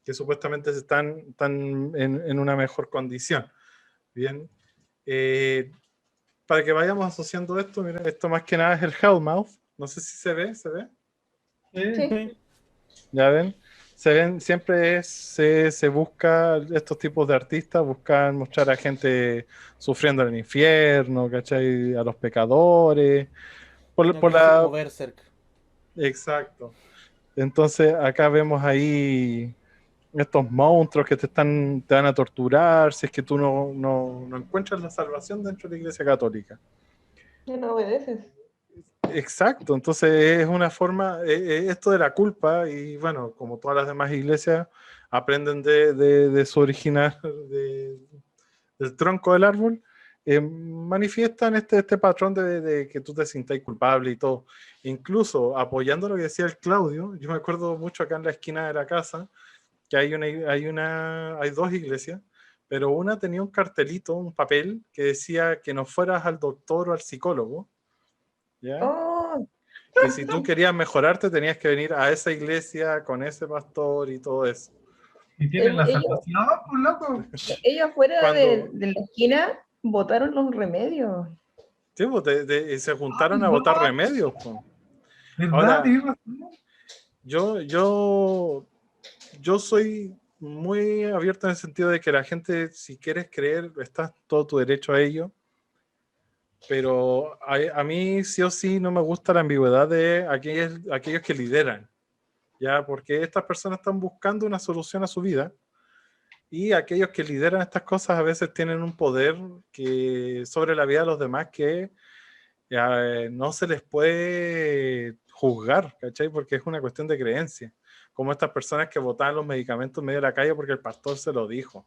que supuestamente están en una mejor condición. Bien, para que vayamos asociando esto, mira, esto más que nada es el Hellmouth. No sé si se ve. Sí. Ya ven, siempre se busca, estos tipos de artistas buscan mostrar a gente sufriendo en el infierno, ¿cachai? A los pecadores, por la... Como Berserk. Exacto. Entonces acá vemos ahí estos monstruos que te van a torturar si es que tú no encuentras la salvación dentro de la Iglesia Católica. Ya no obedeces. Exacto, entonces es una forma, esto de la culpa, y bueno, como todas las demás iglesias, aprenden de su original, del tronco del árbol, manifiestan este patrón de que tú te sientas culpable y todo. Incluso apoyando lo que decía el Claudio, yo me acuerdo mucho acá en la esquina de la casa, que hay dos iglesias, pero una tenía un cartelito, un papel, que decía que no fueras al doctor o al psicólogo, ¿ya? Oh, Que si tú querías mejorarte tenías que venir a esa iglesia con ese pastor y todo eso. Y tienen la ellos, salvación, pues loco. ellos afuera Cuando- de la esquina botaron los remedios. Sí, pues, se juntaron a botar remedios. Pues. ¿Verdad? Ahora, Tienes razón. yo soy muy abierto en el sentido de que la gente, si quieres creer, está todo tu derecho a ello. Pero a mí sí o sí no me gusta la ambigüedad de aquellos que lideran, ¿ya? Porque estas personas están buscando una solución a su vida y aquellos que lideran estas cosas a veces tienen un poder sobre la vida de los demás que no se les puede juzgar, ¿cachai? Porque es una cuestión de creencia. Como estas personas que botaban los medicamentos en medio de la calle porque el pastor se lo dijo.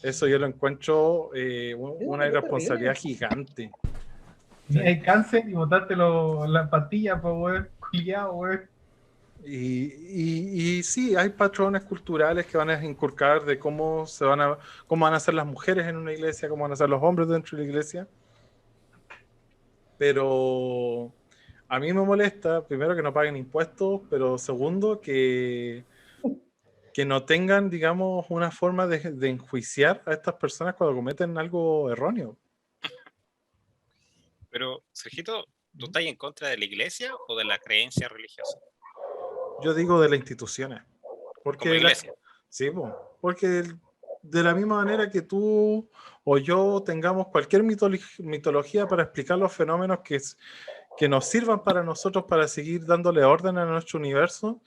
Eso yo lo encuentro una irresponsabilidad gigante. Y hay cáncer y botarte las pastillas, pues, weón, culiao, weón. Y sí, hay patrones culturales que van a inculcar de cómo van a ser las mujeres en una iglesia, cómo van a ser los hombres dentro de la iglesia. Pero a mí me molesta, primero, que no paguen impuestos, pero segundo, que no tengan, digamos, una forma de enjuiciar a estas personas cuando cometen algo erróneo. Pero, Sergito, ¿tú estás en contra de la iglesia o de la creencia religiosa? Yo digo de las instituciones. Porque Como iglesia. Sí, porque de la misma manera que tú o yo tengamos cualquier mitología para explicar los fenómenos que nos sirvan para nosotros para seguir dándole orden a nuestro universo,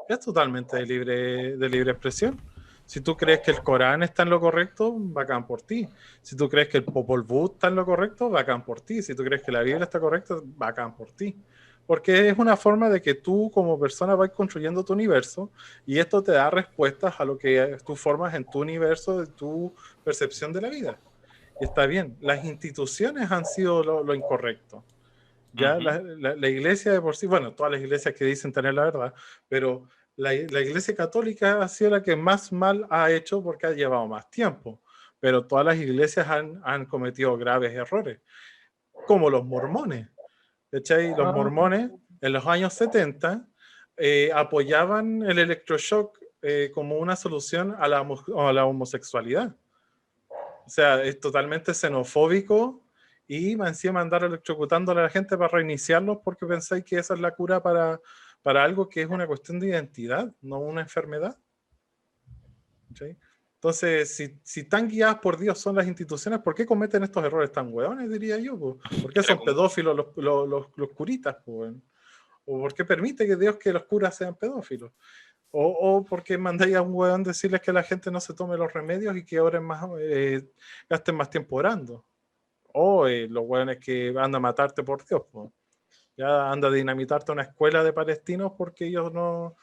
es totalmente de libre expresión. Si tú crees que el Corán está en lo correcto, bacán por ti. Si tú crees que el Popol Vuh está en lo correcto, bacán por ti. Si tú crees que la Biblia está correcta, bacán por ti. Porque es una forma de que tú como persona vas construyendo tu universo y esto te da respuestas a lo que tú formas en tu universo, de tu percepción de la vida. Y está bien. Las instituciones han sido lo incorrecto. Ya la iglesia de por sí, bueno, todas las iglesias que dicen tener la verdad, pero la iglesia católica ha sido la que más mal ha hecho porque ha llevado más tiempo, pero todas las iglesias han cometido graves errores, como los mormones. ¿Cachai? Los mormones en los años 70 apoyaban el electroshock como una solución a la homosexualidad. O sea, es totalmente xenofóbico y encima andar electrocutando a la gente para reiniciarlos porque pensáis que esa es la cura para algo que es una cuestión de identidad, no una enfermedad. ¿Sí? Entonces, si tan guiadas por Dios son las instituciones, ¿por qué cometen estos errores tan hueones, diría yo? ¿Por qué son pedófilos los curitas? ¿O por qué permite que Dios que los curas sean pedófilos? ¿O porque mandáis a un hueón decirles que la gente no se tome los remedios y que oren más, gasten más tiempo orando? O los hueones que andan a matarte por Dios, ya anda a dinamitarte una escuela de palestinos porque ellos no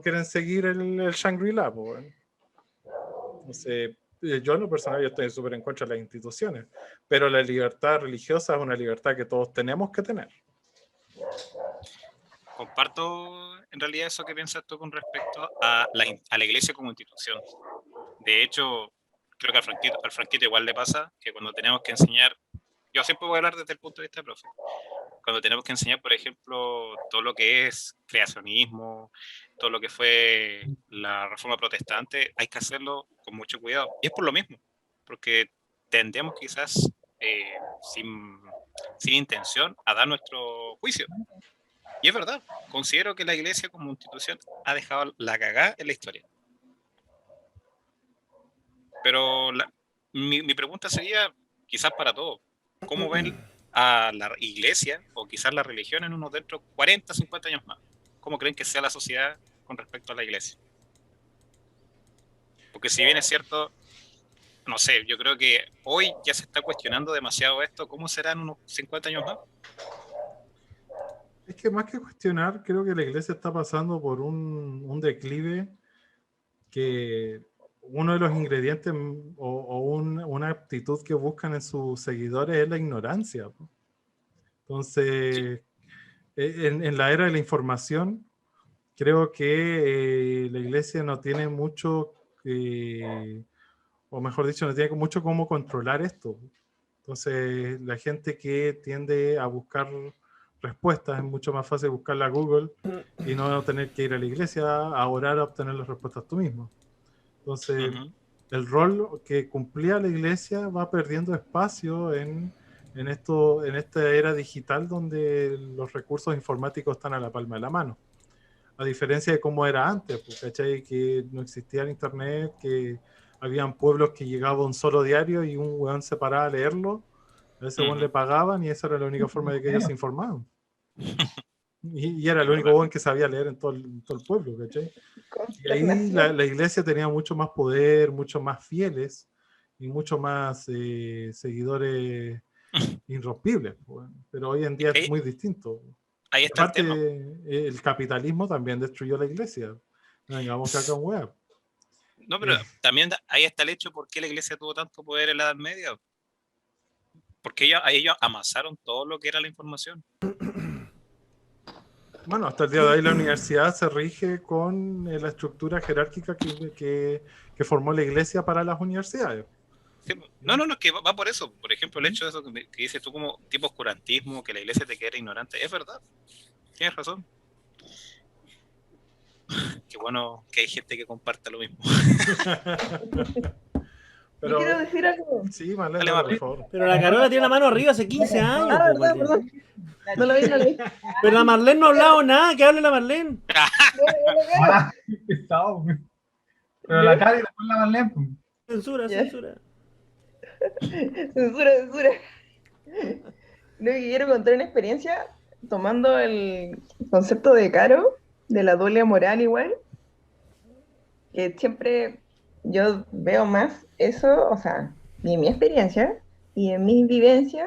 quieren seguir el Shangri-La. Entonces, yo en lo personal yo estoy súper en contra de las instituciones, pero la libertad religiosa es una libertad que todos tenemos que tener. Comparto en realidad eso que piensas tú con respecto a la iglesia como institución. De hecho, creo que al Franquito igual le pasa que cuando tenemos que enseñar, yo siempre voy a hablar desde el punto de vista de profe, cuando tenemos que enseñar, por ejemplo, todo lo que es creacionismo, todo lo que fue la reforma protestante, hay que hacerlo con mucho cuidado. Y es por lo mismo, porque tendemos quizás sin intención a dar nuestro juicio. Y es verdad, considero que la iglesia como institución ha dejado la cagada en la historia. Pero mi pregunta sería, quizás para todos, ¿cómo ven a la iglesia o quizás la religión en unos dentro 40, 50 años más? ¿Cómo creen que sea la sociedad con respecto a la iglesia? Porque si bien es cierto, no sé, yo creo que hoy ya se está cuestionando demasiado esto, ¿cómo será en unos 50 años más? Es que más que cuestionar, creo que la iglesia está pasando por un declive que uno de los ingredientes una aptitud que buscan en sus seguidores es la ignorancia. Entonces, en la era de la información, creo que la iglesia no tiene mucho, o mejor dicho, no tiene mucho cómo controlar esto. Entonces, la gente que tiende a buscar respuestas, es mucho más fácil buscarla a Google y no tener que ir a la iglesia a orar a obtener las respuestas tú mismo. Entonces, el rol que cumplía la iglesia va perdiendo espacio en esta era digital donde los recursos informáticos están a la palma de la mano. a diferencia de cómo era antes, pues, ¿cachai? Que no existía el internet, que habían pueblos que llegaba un solo diario y un weón se paraba a leerlo, a ese weón le pagaban y esa era la única forma de que ellos se informaban. Y era el único weón que sabía leer en todo el pueblo, ¿cachai? Y ahí la iglesia tenía mucho más poder, mucho más fieles y mucho más seguidores irrompibles, pues. Pero hoy en día es muy distinto. Ahí está Aparte, el tema. el capitalismo también destruyó la iglesia. No vengamos acá con web. No, pero también ahí está el hecho por qué la iglesia tuvo tanto poder en la Edad Media. Porque ellos amasaron todo lo que era la información. Bueno, hasta el día de hoy la universidad se rige con la estructura jerárquica que formó la iglesia para las universidades. Sí, no, es que va por eso. Por ejemplo, el hecho de eso que dices tú como tipo oscurantismo, que la iglesia te queda ignorante, es verdad. Tienes razón. Qué bueno que hay gente que comparte lo mismo. Yo quiero decir algo. Sí, Marlene, por favor. Pero la Carola tiene la mano arriba hace 15 años. Ah, po, verdad, Marlene. perdón. No lo vi, no lo vi. Pero la Marlene no ha hablado nada, que hable la Marlene. Ah, qué pesado, güey. Pero la cara y después la Marlene, pues. Censura, Ya. censura. Censura, censura. No, que quiero contar una experiencia tomando el concepto de Caro, de la doble moral igual, que siempre yo veo más eso, o sea, y en mi experiencia y en mi vivencia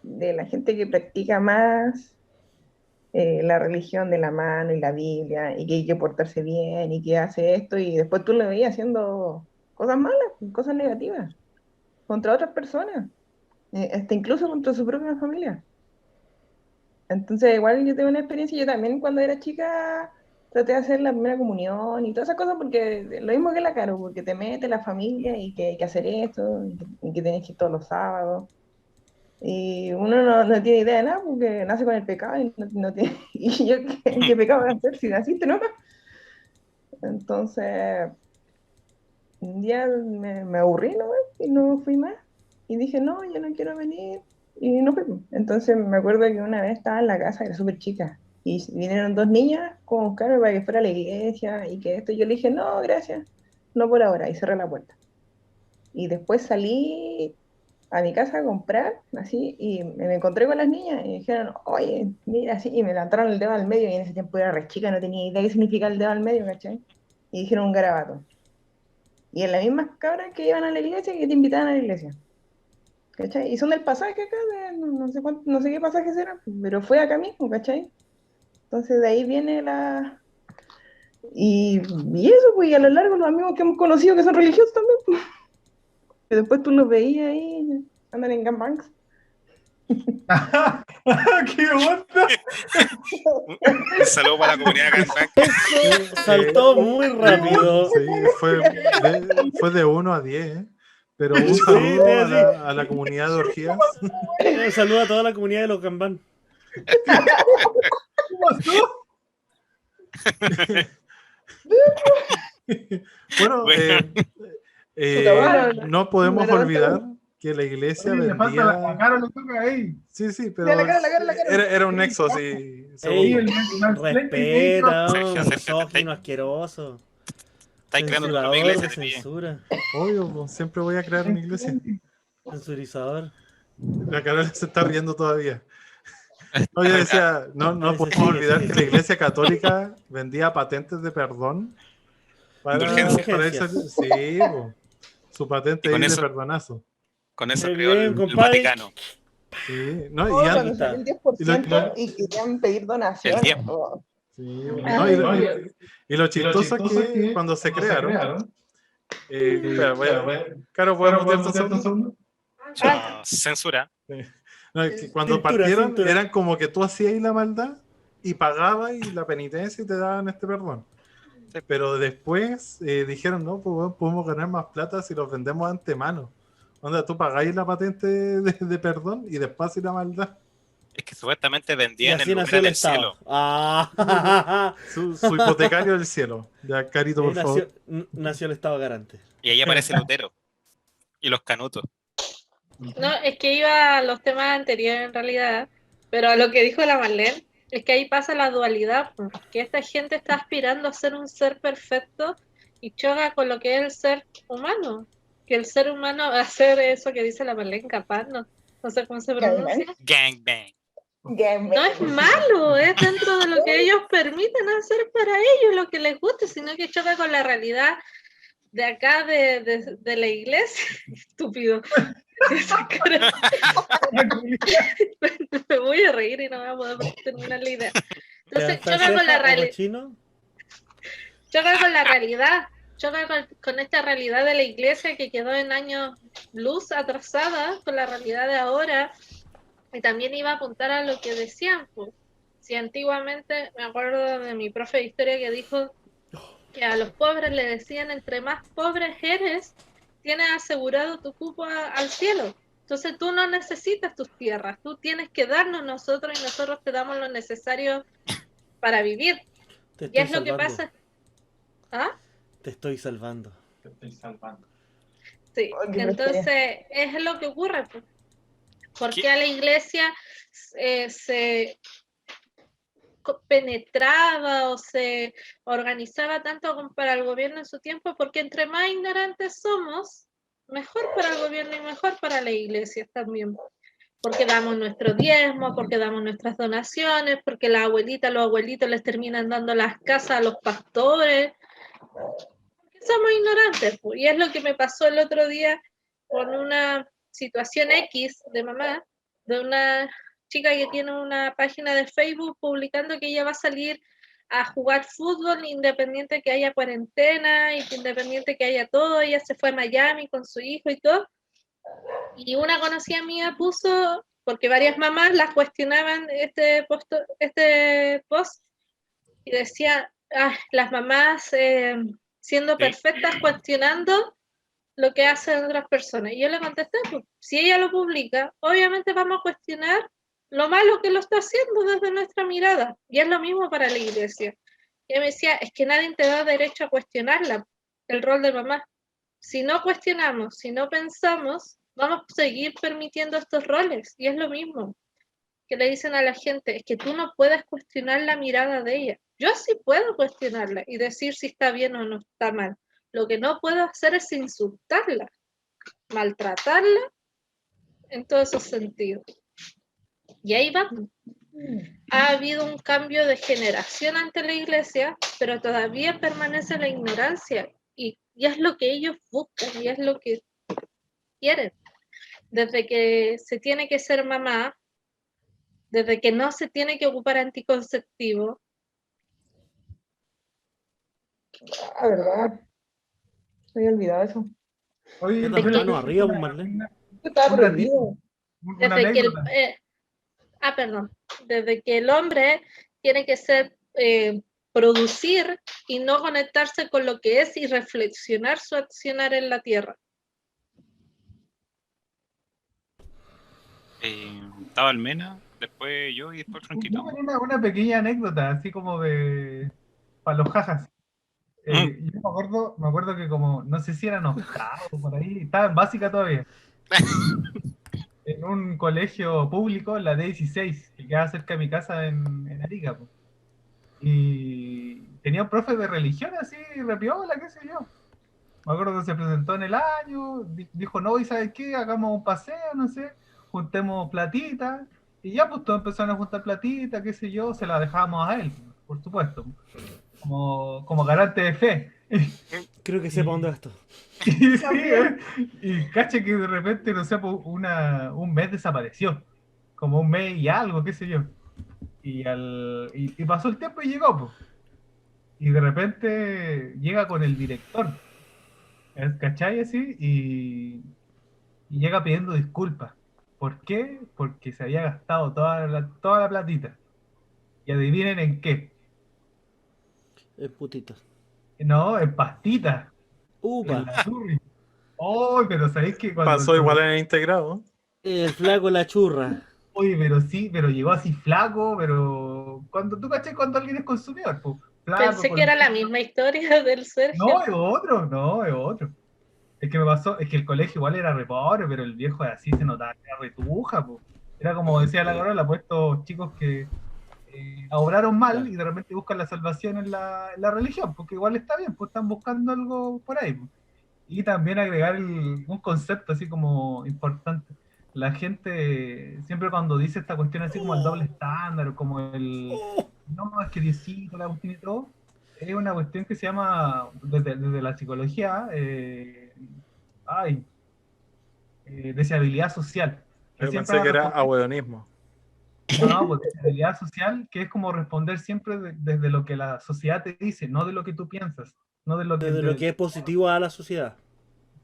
de la gente que practica más la religión de la mano y la Biblia, y que hay que portarse bien y que hace esto, y después tú lo veías haciendo cosas malas, cosas negativas, contra otras personas, hasta incluso contra su propia familia. Entonces, igual yo tengo una experiencia, yo también cuando era chica traté de hacer la primera comunión y todas esas cosas, porque lo mismo que la Caro, porque te mete la familia y que hay que hacer esto, y que tenés que ir todos los sábados. Y uno no tiene idea de nada, porque nace con el pecado y no tiene. Y yo, ¿qué pecado voy a hacer si naciste nomás? Entonces, un día me aburrí nomás y no fui más. Y dije, no, yo no quiero venir. Y no fui. Entonces me acuerdo que una vez estaba en la casa, era súper chica, y vinieron dos niñas como a buscarme para que fuera a la iglesia y que esto. Y yo le dije, no, gracias, no por ahora, y cerré la puerta. Y después salí a mi casa a comprar, así, y me encontré con las niñas y me dijeron, oye, mira, así, y me levantaron el dedo al medio, y en ese tiempo era re chica, no tenía idea qué significa el dedo al medio, ¿cachai? Y dijeron un garabato. Y en las mismas cabras que iban a la iglesia que te invitaban a la iglesia. ¿Cachai? Y son del pasaje acá, no sé no sé qué pasaje será, pero fue acá mismo, ¿cachai? Entonces de ahí viene la... Y eso, pues, y a lo largo los amigos que hemos conocido que son religiosos también, pues. Que después tú los veías ahí, andan en gangbangs. ¡Qué onda! Un saludo para la comunidad gangbang. Eso saltó muy rápido. Sí, fue de 1 a 10, ¿eh? Pero un saludo a la comunidad de orgías. Un saludo a toda la comunidad de los Kanban. ¿Qué pasó? Bueno, no podemos olvidar que la iglesia Oye, le falta la vendía... cara, lo toca ahí. Sí, pero Mira, la cara. era un nexo así. Ey, segundo. respeta, Sergio, misógino, asqueroso. Estáis creando tu propia Censurador, iglesia, te pillé. censura, Obvio, pues, siempre voy a crear una iglesia. censurizador. La Carola se está riendo todavía. No, yo decía, no podemos sigue, olvidar sigue. que la iglesia católica vendía patentes de perdón para Indulgencia. sí, po. Su patente Y con ahí de eso- perdonazo. Con eso Muy creó bien, el compadre. Vaticano. Sí, no, Oh, y cuando antes, salió el 10% y querían pedir donaciones. El 10. Oh. sí, no, y lo chistoso es que cuando se crearon, espera, Caro, ¿podemos mutearte un segundo? Censura. No, es que cuando Cintura, partieron cintura. eran como que tú hacías ahí la maldad y pagabas y la penitencia y te daban este perdón. Sí. Pero después dijeron, no, pues bueno, podemos ganar más plata si los vendemos de antemano. Onda, tú pagáis la patente de perdón y después haces la maldad. Es que supuestamente Y vendían así el nació lugar el del Estado. cielo. Ah, Su hipotecario del cielo. Ya, Carito, por favor. nació el Estado garante. Y ahí aparece Lutero. Y los canutos. No, es que iba a los temas anteriores en realidad, pero a lo que dijo la Marlene, Es que ahí pasa la dualidad, porque esta gente está aspirando a ser un ser perfecto y choca con lo que es el ser humano. Que el ser humano va a hacer eso que dice la Marlene capaz, no sé cómo se pronuncia. Gangbang. No es malo, es dentro de lo que ellos permiten hacer para ellos, lo que les guste, sino que choca con la realidad de acá de la iglesia. Estúpido. Me voy a reír y no voy a poder terminar la idea. Entonces, choca con la realidad. Choca con la realidad. Choca con esta realidad de la iglesia que quedó en años luz atrasada con la realidad de ahora. Y también iba a apuntar a lo que decían, pues. Si antiguamente, me acuerdo de mi profe de historia que dijo que a los pobres le decían, entre más pobres eres, tienes asegurado tu cupo al cielo. Entonces tú no necesitas tus tierras, tú tienes que darnos nosotros y nosotros te damos lo necesario para vivir. Y es lo que pasa. ¿Ah? Te estoy salvando. Te estoy salvando. Sí, entonces es lo que ocurre, pues. Porque a la iglesia se penetraba o se organizaba tanto como para el gobierno en su tiempo, porque entre más ignorantes somos, mejor para el gobierno y mejor para la iglesia también. Porque damos nuestro diezmo, porque damos nuestras donaciones, porque las abuelitas, los abuelitos les terminan dando las casas a los pastores. Porque somos ignorantes, pues. Y es lo que me pasó el otro día con una situación X de mamá, de una chica que tiene una página de Facebook publicando que ella va a salir a jugar fútbol independiente que haya cuarentena y que independiente que haya todo. Ella se fue a Miami con su hijo y todo. Y una conocida mía puso, porque varias mamás las cuestionaban este post y decía, las mamás siendo perfectas cuestionando lo que hacen otras personas. Y yo le contesté, pues, si ella lo publica, obviamente vamos a cuestionar lo malo que lo está haciendo desde nuestra mirada. Y es lo mismo para la iglesia. Y ella me decía, es que nadie te da derecho a cuestionarla, el rol de mamá. Si no cuestionamos, si no pensamos, vamos a seguir permitiendo estos roles. Y es lo mismo que le dicen a la gente, es que tú no puedes cuestionar la mirada de ella. Yo sí puedo cuestionarla y decir si está bien o no está mal. Lo que no puedo hacer es insultarla, maltratarla en todos esos sentidos. Y ahí va. Ha habido un cambio de generación ante la iglesia, pero todavía permanece la ignorancia. Y es lo que ellos buscan, y es lo que quieren. Desde que se tiene que ser mamá, desde que no se tiene que ocupar anticonceptivo. ¿Verdad? Se había olvidado eso. Oye, Las manos arriba, pues, Marlene. Estaba prohibido. Desde que desde que el hombre tiene que ser producir y no conectarse con lo que es y reflexionar su accionar en la tierra. Estaba Almena, después yo y después Franquito. Una pequeña anécdota, así como de para los jajas. Yo me acuerdo que como, no sé si eran octavos por ahí, estaba en básica todavía. En un colegio público, la D16, que quedaba cerca de mi casa en Arica, po. Y tenía un profe de religión así, repiola, qué sé yo. Me acuerdo que se presentó en el año, dijo, no, ¿y sabes qué? Hagamos un paseo, no sé, juntemos platita. Y ya, pues todos empezaron a juntar platita, qué sé yo, se la dejábamos a él, por supuesto, como garante de fe. Creo que sepa dónde va esto. Y caché que de repente, no sé, pues, un mes desapareció, como un mes y algo, qué sé yo. Y pasó el tiempo y llegó, pues. Y de repente llega con el director, ¿cachai? Así, y llega pidiendo disculpas. ¿Por qué? Porque se había gastado toda la platita. Y adivinen en qué. Putitas. No, en pastitas. Upa. En la churri. Oh, pero ¿sabéis que cuando... Pasó igual en el integrado. El flaco la churra. Oye, pero sí, pero llegó así flaco, pero... Tú caché cuando alguien es consumidor, pues. Flaco, Pensé que era la misma historia del Sergio. No, es otro. Es que me pasó, es que el colegio igual era re pobre, pero el viejo de así se notaba que era retuja, pues. Era como decía la Carola, pues estos chicos que obraron mal y de repente buscan la salvación en la religión, porque igual está bien, pues están buscando algo por ahí. Pues. Y también agregar un concepto así como importante. La gente siempre cuando dice esta cuestión así como el doble estándar, o como no, es que Diosito, la cuestión y todo, es una cuestión que se llama, desde la psicología, deseabilidad social. Que Yo siempre pensé que era va a responder- ahueonismo. no, pues deseabilidad social, que es como responder siempre desde lo que la sociedad te dice, no de lo que tú piensas, no de lo que... Desde lo que es positivo a la sociedad.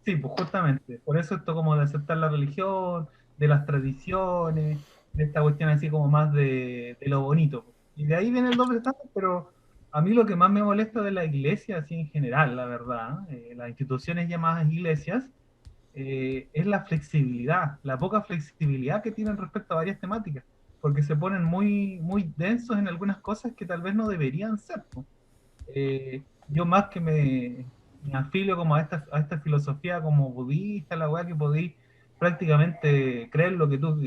Sí, pues justamente. Por eso esto como de aceptar la religión, de las tradiciones, de esta cuestión así como más de lo bonito. Y de ahí viene el doble estándar, pero a mí lo que más me molesta de la iglesia, así en general, la verdad, las instituciones llamadas iglesias, es la flexibilidad, la poca flexibilidad que tienen respecto a varias temáticas, porque se ponen muy, muy densos en algunas cosas que tal vez no deberían ser. Po. Yo más que me afilio como a esta filosofía como budista, la weá que podéis prácticamente creer lo que tú,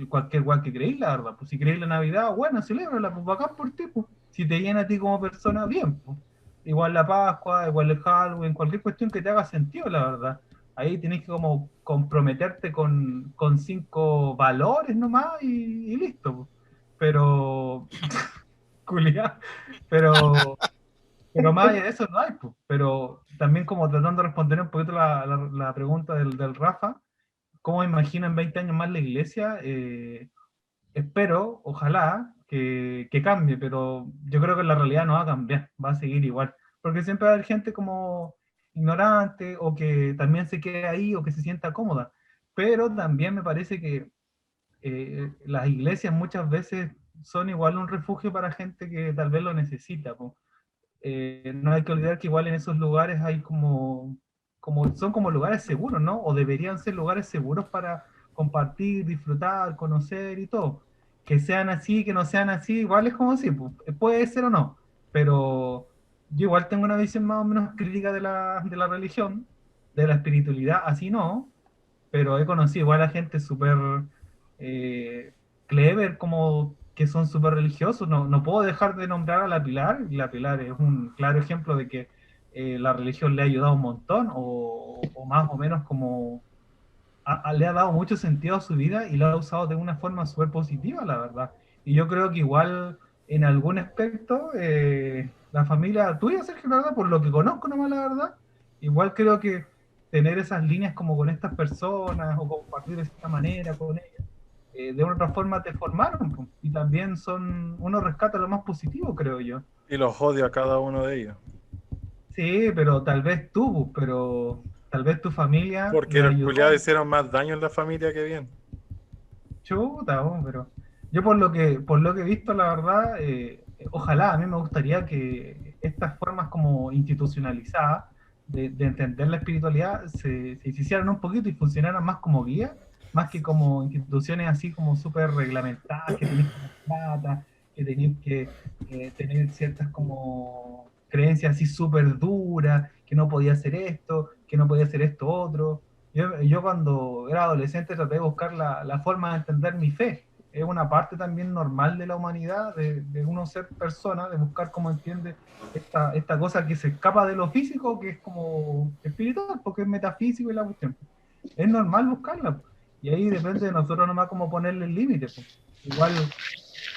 cualquier weá que creéis, la verdad. Pues si creéis la Navidad, bueno, celébrala, pues bacán por ti, pues. Si te llena a ti como persona, bien, pues. Igual la Pascua, igual el Halloween, cualquier cuestión que te haga sentido, la verdad. Ahí tenés que como comprometerte con 5 valores nomás y listo, pues. Pero, culiá, pero más allá de eso no hay, pues. Pero también como tratando de responder un poquito la pregunta del Rafa, ¿cómo imagino en 20 años más la iglesia? Espero, ojalá, que cambie, pero yo creo que la realidad no va a cambiar, va a seguir igual. Porque siempre va a haber gente como ignorante o que también se quede ahí o que se sienta cómoda. Pero también me parece que las iglesias muchas veces son igual un refugio para gente que tal vez lo necesita, po. No hay que olvidar que igual en esos lugares hay son como lugares seguros, ¿no? O deberían ser lugares seguros para compartir, disfrutar, conocer y todo. Que sean así, que no sean así, igual es como si, pues, puede ser o no, pero yo igual tengo una visión más o menos crítica de la religión, de la espiritualidad, así no, pero he conocido igual a gente súper eh, clever, como que son súper religiosos. No puedo dejar de nombrar a la Pilar, y la Pilar es un claro ejemplo de que la religión le ha ayudado un montón, o más o menos como le ha dado mucho sentido a su vida y lo ha usado de una forma súper positiva, la verdad. Y yo creo que igual en algún aspecto, la familia tuya, Sergio, la verdad, por lo que conozco nomás, la verdad, igual creo que tener esas líneas como con estas personas o compartir de esta manera con ellas, de una otra forma te formaron, po. Y también uno rescata lo más positivo, creo yo. Y los odio a cada uno de ellos. Sí, pero tal vez tú, pero tal vez tu familia Porque le los ayudó. culiados hicieron más daño en la familia que bien. Chuta, pero yo por lo que he visto, la verdad, ojalá, a mí me gustaría que estas formas como institucionalizadas de entender la espiritualidad se hicieran un poquito y funcionaran más como guía, más que como instituciones así como súper reglamentadas, que tenéis que tener plata, que tenéis que tener ciertas como creencias así súper duras, que no podía hacer esto, que no podía hacer esto otro. Yo cuando era adolescente traté de buscar la forma de entender mi fe. Es una parte también normal de la humanidad, de uno ser persona, de buscar cómo entiende esta cosa que se escapa de lo físico, que es como espiritual, porque es metafísico y la cuestión. Es normal buscarla. Y ahí depende de nosotros nomás cómo ponerle el límite. Igual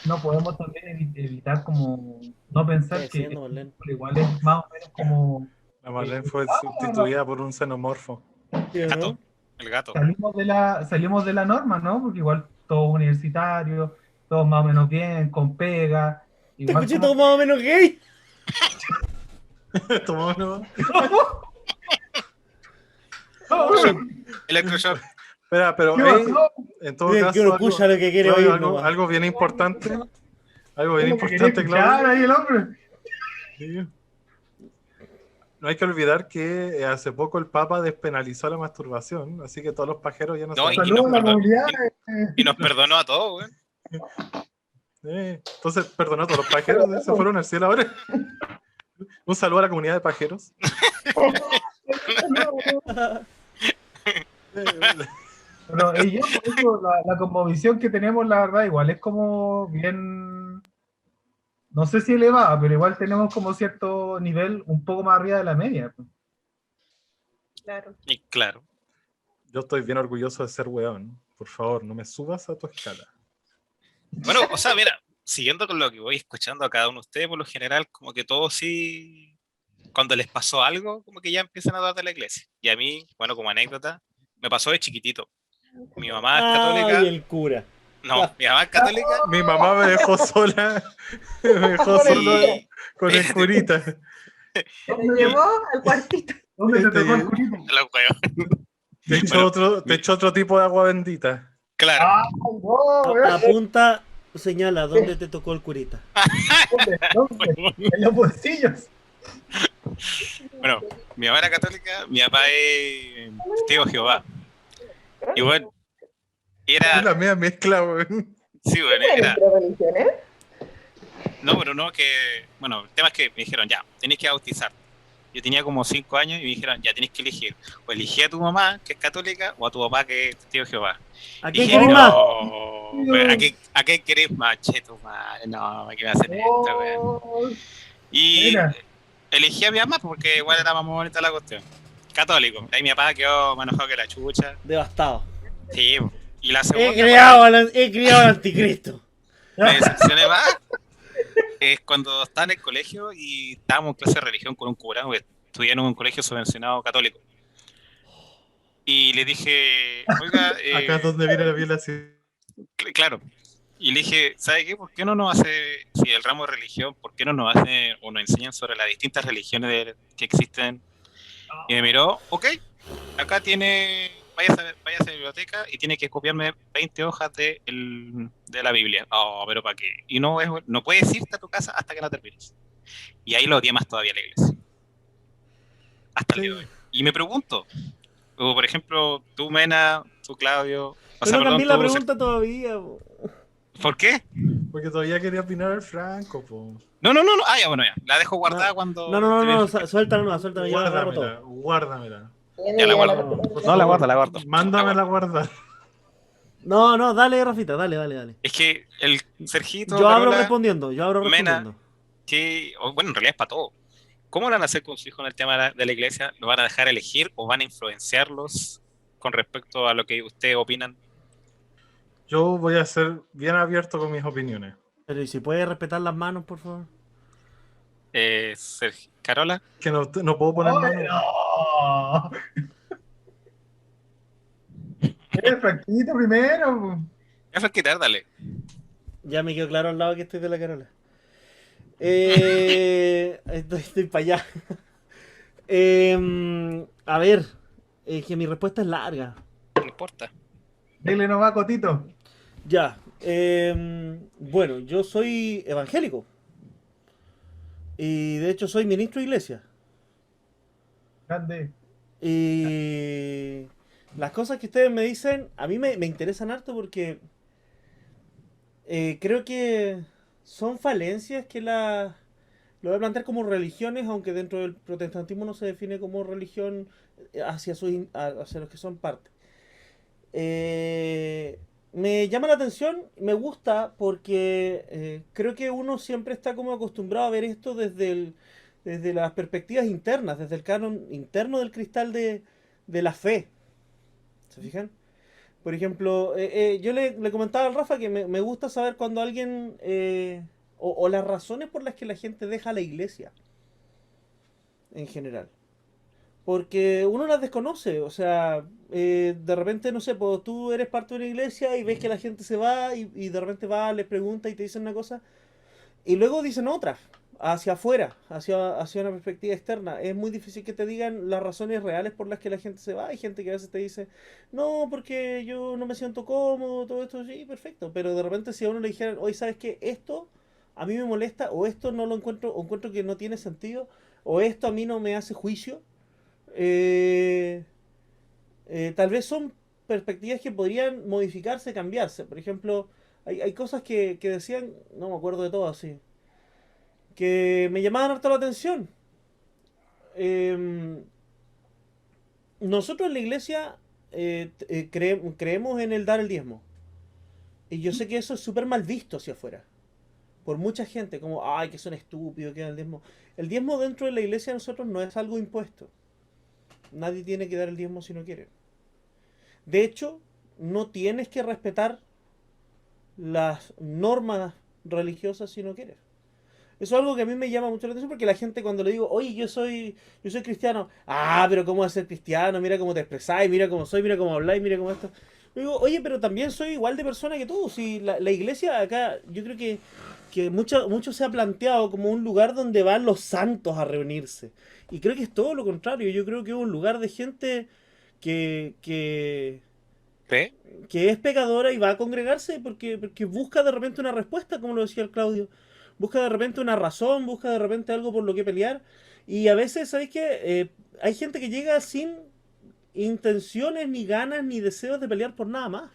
no podemos también evitar como no pensar ¿Qué que diciendo, Marlene? igual es más o menos como La Marlene fue sustituida por un xenomorfo. ¿Sí o Gato. no? El gato. salimos de la norma, ¿no? Porque igual todos universitarios, todos más o menos bien, con pega, Te igual escuché como todo más o menos gay. Tomémonos. Electroshock. Espera, pero ¿Qué ahí, pasó? en todo Bien, que uno caso, escucha lo que quiere oír nomás. algo bien importante. Algo bien Es lo que quería importante, escuchar Claudio. ahí el hombre. Sí. No hay que olvidar que hace poco el Papa despenalizó la masturbación, así que todos los pajeros ya no No, se Saludos a la comunidad. Y nos perdonó a todos, güey. Entonces perdonó a todos los pajeros, se fueron al cielo ahora. Un saludo a la comunidad de pajeros. Pero y yo, por eso, la conmovisión que tenemos, la verdad, igual es como bien no sé si elevada, pero igual tenemos como cierto nivel un poco más arriba de la media. Claro. Y claro. Yo estoy bien orgulloso de ser weón. Por favor, no me subas a tu escala. Bueno, o sea, mira, siguiendo con lo que voy escuchando a cada uno de ustedes, por lo general, como que todos sí, cuando les pasó algo, como que ya empiezan a hablar de la iglesia. Y a mí, bueno, como anécdota, me pasó de chiquitito. Mi mamá es católica. Ay, el cura. No, mi mamá es católica. Mi mamá me dejó sola. Me dejó solo Y con el curita. Me llevó al cuartito. ¿Dónde te tocó el Este, curito? los huevos. Te echó Bueno, otro tipo de agua bendita. Claro. ¡Ah, no, weón! Apunta, señala, ¿dónde te tocó el curita? ¿Dónde? En los bolsillos. Bueno, mi mamá era católica, mi papá es testigo de Jehová. Y bueno, Es era, la media mezcla, weón. sí, bueno, ¿Tienen era, entre religiones? no, pero no que, bueno, el tema es que me dijeron, ya, tenés que bautizar. Yo tenía como 5 años y me dijeron, ya, tenés que elegir. O elegí a tu mamá, que es católica, o a tu papá, que es testigo de Jehová. ¿A Y quién dije, querés más? no, weón, ¿a qué querés más? Che, tu madre, no, ¿a qué me hacen esto, weón? Oh, Y mira. elegí a mi mamá porque igual era más bonita la cuestión. Católico. Ahí mi papá quedó más enojado que la chucha. Devastado. Sí, y la segunda, He criado al anticristo. me decepcioné más, es cuando estaba en el colegio y estábamos en clase de religión con un cura, porque estudié en un colegio subvencionado católico. Y le dije, oiga, Acá es donde viene la violación. claro. Y le dije, ¿sabe qué? ¿Por qué no nos hace, si el ramo de religión, por qué no nos hacen o nos enseñan sobre las distintas religiones que existen? Y me miró, ok, acá tiene, váyase a la biblioteca y tiene que copiarme 20 hojas de la Biblia. Oh, pero ¿para qué? Y no puedes irte a tu casa hasta que la termines. Y ahí lo odié más todavía a la iglesia. Hasta el día de hoy. Y me pregunto, o por ejemplo, tú Mena, tú Claudio, o Pero sea, no perdón, cambié la tú, pregunta todavía. Po. ¿por qué? Porque todavía quería opinar el Franco, po. No, ah, ya, bueno, ya, la dejo guardada cuando... No, suéltala, no, suéltala, yo la agarro Guárdamela, todo. guárdamela. Ya la guardo. Por No, la favor, guardo, la guardo. Mándamela a guardar. No, dale, Rafita, dale. Es que el Sergito, Yo abro Carola, respondiendo, Mena, bueno, en realidad es para todo. ¿Cómo lo van a hacer con su hijo en el tema de la iglesia? ¿Lo van a dejar elegir o van a influenciarlos con respecto a lo que ustedes opinan? Yo voy a ser bien abierto con mis opiniones. Pero ¿y si puede respetar las manos, por favor? Carola, Que no puedo poner ¡Ay, mano. no! El Franquito primero. ya fue quitar, dale. Ya me quedó claro al lado que estoy de la Carola. Estoy para allá. A ver, es que mi respuesta es larga. No importa. Dile nomás, Cotito. Ya. Bueno, yo soy evangélico. Y de hecho soy ministro de iglesia. Grande. Y las cosas que ustedes me dicen, a mí me interesan harto porque creo que son falencias que lo voy a plantear como religiones, aunque dentro del protestantismo no se define como religión hacia los que son parte. Me llama la atención, me gusta porque creo que uno siempre está como acostumbrado a ver esto desde las perspectivas internas, desde el canon interno del cristal de la fe. ¿Se fijan? Por ejemplo, yo le comentaba al Rafa que me gusta saber cuando alguien, o las razones por las que la gente deja la iglesia, en general. Porque uno las desconoce, o sea, de repente, no sé, pues tú eres parte de una iglesia y ves que la gente se va y de repente va, les pregunta y te dicen una cosa y luego dicen otra, hacia afuera, hacia una perspectiva externa. Es muy difícil que te digan las razones reales por las que la gente se va. Hay gente que a veces te dice, no, porque yo no me siento cómodo, todo esto, sí, perfecto. Pero de repente si a uno le dijeran, oye, ¿sabes qué? Esto a mí me molesta, o esto no lo encuentro, o encuentro que no tiene sentido, o esto a mí no me hace juicio. Tal vez son perspectivas que podrían modificarse, cambiarse. Por ejemplo, hay cosas que decían, no me acuerdo de todo así, que me llamaban harto la atención. Nosotros en la iglesia creemos en el dar el diezmo. Y yo sé que eso es súper mal visto hacia afuera. por mucha gente, como, ay, que son estúpidos, que dan el diezmo. El diezmo dentro de la iglesia de nosotros no es algo impuesto. Nadie tiene que dar el diezmo si no quiere. De hecho, no tienes que respetar las normas religiosas si no quieres. Eso es algo que a mí me llama mucho la atención porque la gente cuando le digo, oye, yo soy cristiano, pero ¿cómo vas a ser cristiano? Mira cómo te expresáis, mira cómo soy, mira cómo habláis, mira cómo esto. Yo digo, oye, pero también soy igual de persona que tú. Si la iglesia acá, yo creo que mucho se ha planteado como un lugar donde van los santos a reunirse. Y creo que es todo lo contrario. Yo creo que es un lugar de gente que ¿Ve? que es pecadora y va a congregarse porque busca de repente una respuesta, como lo decía el Claudio. Busca de repente una razón, busca de repente algo por lo que pelear. Y a veces, ¿sabéis qué? Hay gente que llega sin intenciones, ni ganas, ni deseos de pelear por nada más.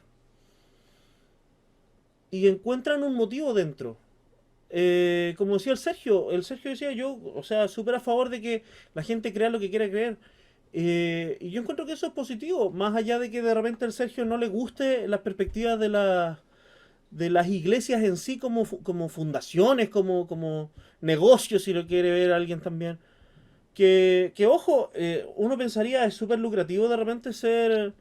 Y encuentran un motivo dentro. Como decía el Sergio decía yo, o sea, súper a favor de que la gente crea lo que quiera creer. Y yo encuentro que eso es positivo, más allá de que de repente al Sergio no le guste las perspectivas de las iglesias en sí como fundaciones, como negocios, si lo quiere ver alguien también. Que ojo, uno pensaría es súper lucrativo de repente ser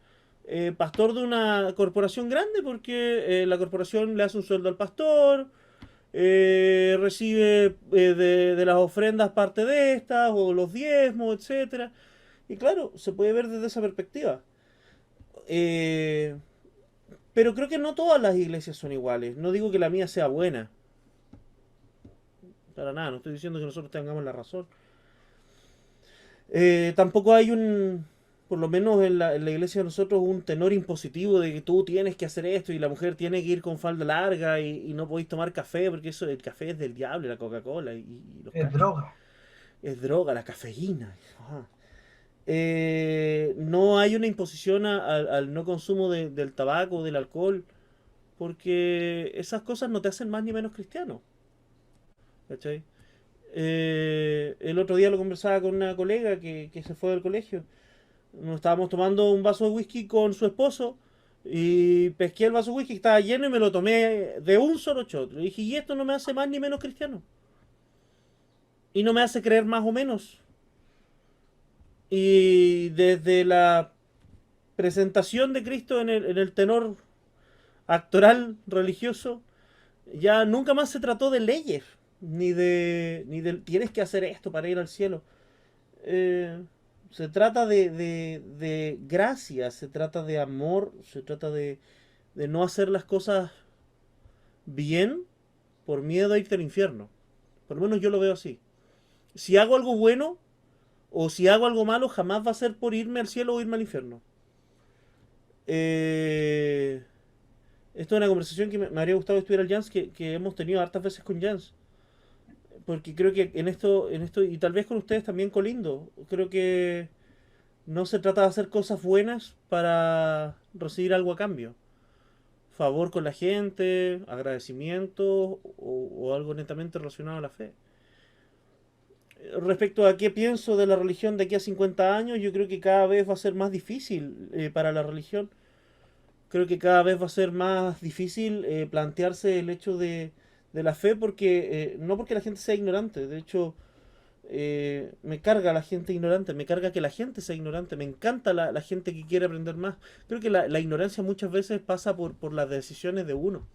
pastor de una corporación grande porque la corporación le hace un sueldo al pastor, recibe de las ofrendas parte de estas o los diezmos, etcétera. Y claro, se puede ver desde esa perspectiva. Eh, pero creo que no todas las iglesias son iguales. No digo que la mía sea buena. Para nada, no estoy diciendo que nosotros tengamos la razón. Tampoco hay por lo menos en la iglesia de nosotros, un tenor impositivo de que tú tienes que hacer esto y la mujer tiene que ir con falda larga y no podéis tomar café porque el café es del diablo, la Coca-Cola y los Es droga. es droga, la cafeína. Ajá. No hay una imposición al no consumo del tabaco, del alcohol, porque esas cosas no te hacen más ni menos cristiano. ¿Cachai? El otro día lo conversaba con una colega que se fue del colegio. Nos estábamos tomando un vaso de whisky con su esposo y pesqué el vaso de whisky que estaba lleno y me lo tomé de un solo shot. Le dije, y esto no me hace más ni menos cristiano. Y no me hace creer más o menos. Y desde la presentación de Cristo en el tenor actoral religioso, ya nunca más se trató de leyes, ni de tienes que hacer esto para ir al cielo. Se trata de gracia, se trata de amor, se trata de no hacer las cosas bien por miedo a irte al infierno. Por lo menos yo lo veo así. Si hago algo bueno o si hago algo malo, jamás va a ser por irme al cielo o irme al infierno. Esto es una conversación que me habría gustado estuviera el Jans, que hemos tenido hartas veces con Jans. Porque creo que en esto, y tal vez con ustedes también, Colindo, creo que no se trata de hacer cosas buenas para recibir algo a cambio. Favor con la gente, agradecimiento o algo netamente relacionado a la fe. Respecto a qué pienso de la religión de aquí a 50 años, yo creo que cada vez va a ser más difícil para la religión. Creo que cada vez va a ser más difícil plantearse el hecho de la fe porque no porque la gente sea ignorante, de hecho me carga la gente ignorante, me carga que la gente sea ignorante, me encanta la gente que quiere aprender más. Creo que la ignorancia muchas veces pasa por las decisiones de uno.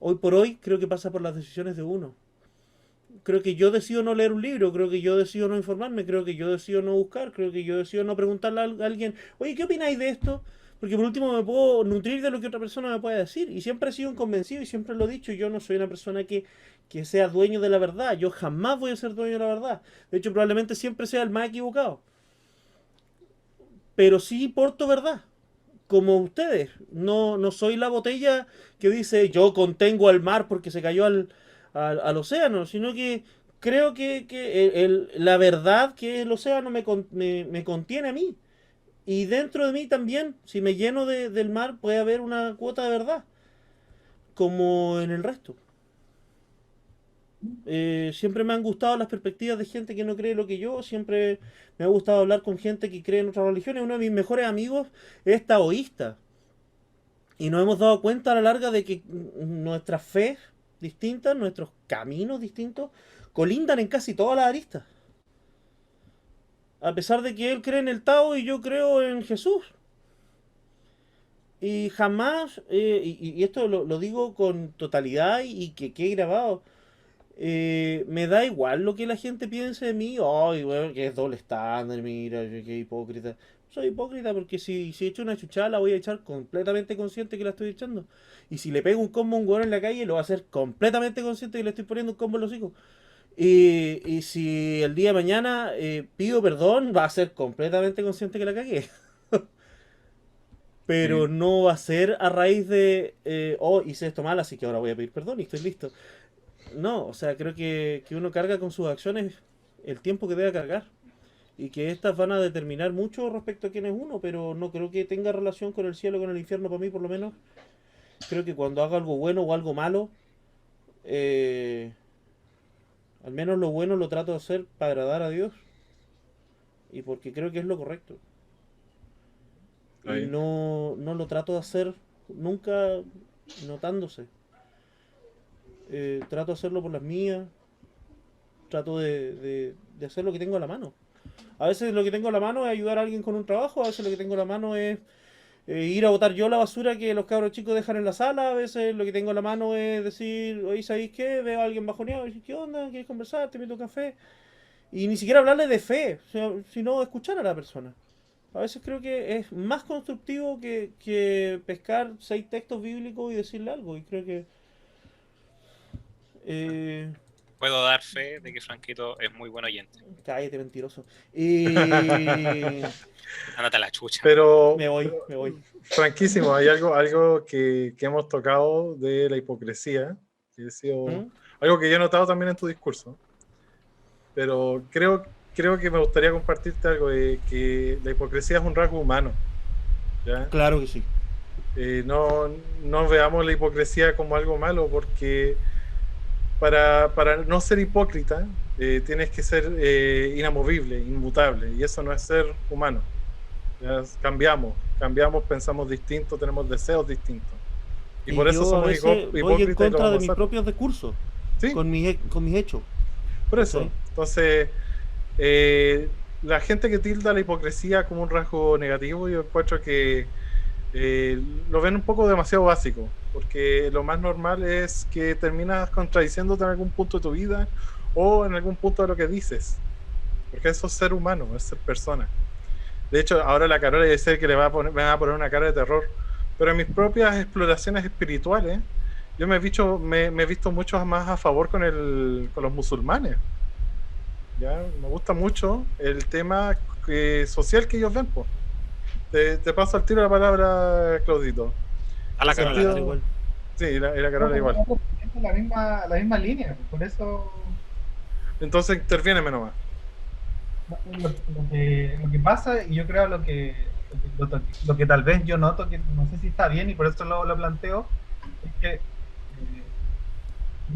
Hoy por hoy creo que pasa por las decisiones de uno. Creo que yo decido no leer un libro, creo que yo decido no informarme, creo que yo decido no buscar, creo que yo decido no preguntarle a alguien, oye, ¿qué opináis de esto? Porque por último me puedo nutrir de lo que otra persona me puede decir. Y siempre he sido un convencido y siempre lo he dicho, yo no soy una persona que sea dueño de la verdad, yo jamás voy a ser dueño de la verdad. De hecho, probablemente siempre sea el más equivocado. Pero sí porto verdad, como ustedes. No soy la botella que dice yo contengo al mar porque se cayó al océano, sino que creo que la verdad que es el océano me contiene a mí. Y dentro de mí también, si me lleno del mar, puede haber una cuota de verdad, como en el resto. Siempre me han gustado las perspectivas de gente que no cree lo que yo, siempre me ha gustado hablar con gente que cree en otras religiones. Uno de mis mejores amigos es taoísta. Y nos hemos dado cuenta a la larga de que nuestra fe distintas, nuestros caminos distintos, colindan en casi todas las aristas. A pesar de que él cree en el Tao y yo creo en Jesús. Y jamás, y esto lo digo con totalidad y que quede grabado, me da igual lo que la gente piense de mí. Ay, bueno, que es doble estándar, mira, qué hipócrita. Soy hipócrita porque si echo una chuchada la voy a echar completamente consciente que la estoy echando. Y si le pego un combo a un hueón en la calle, lo va a hacer completamente consciente que le estoy poniendo un combo en los hijos. Y si el día de mañana pido perdón, va a ser completamente consciente que la cagué. Pero no va a ser a raíz de, hice esto mal, así que ahora voy a pedir perdón y estoy listo. No, o sea, creo que uno carga con sus acciones el tiempo que debe cargar. Y que estas van a determinar mucho respecto a quién es uno, pero no creo que tenga relación con el cielo o con el infierno para mí, por lo menos. Creo que cuando hago algo bueno o algo malo, al menos lo bueno lo trato de hacer para agradar a Dios. Y porque creo que es lo correcto. Y no lo trato de hacer nunca notándose. Trato de hacerlo por las mías. Trato de hacer lo que tengo a la mano. A veces lo que tengo a la mano es ayudar a alguien con un trabajo. A veces lo que tengo a la mano es ir a botar yo la basura que los cabros chicos dejan en la sala. A veces lo que tengo a la mano es decir, oye, ¿sabéis qué? Veo a alguien bajoneado. ¿Qué onda? ¿Quieres conversar? Te invito a un café. Y ni siquiera hablarle de fe, sino escuchar a la persona. A veces creo que es más constructivo que pescar 6 textos bíblicos y decirle algo. Y creo que... Puedo dar fe de que Franquito es muy buen oyente. Cállate, mentiroso. Ándate a la chucha. Pero Me voy. Franquísimo, hay algo que hemos tocado de la hipocresía, que ha sido algo que yo he notado también en tu discurso. Pero creo que me gustaría compartirte algo de que la hipocresía es un rasgo humano, ¿ya? Claro que sí. No veamos la hipocresía como algo malo, porque para no ser hipócrita tienes que ser inamovible, inmutable, y eso no es ser humano. ¿Ya? Cambiamos, pensamos distinto, tenemos deseos distintos. Y por eso somos hipócritas. Voy en contra de mis propios discursos, ¿sí? con mis hechos. Por eso, ¿sí? Entonces, la gente que tilda la hipocresía como un rasgo negativo, yo encuentro que lo ven un poco demasiado básico, porque lo más normal es que terminas contradiciéndote en algún punto de tu vida o en algún punto de lo que dices, porque eso es ser humano, es ser persona. De hecho, ahora la Carola dice que me va a poner una cara de terror, pero en mis propias exploraciones espirituales yo me he visto mucho más a favor con los musulmanes. ¿Ya? Me gusta mucho el tema social que ellos ven, po. Te paso al tiro la palabra, Claudito. A la Carola igual. Sí, la Carola igual. La misma línea, por eso... Entonces interviéneme nomás. Lo que pasa, y yo creo lo que tal vez yo noto, que no sé si está bien y por eso lo planteo, es que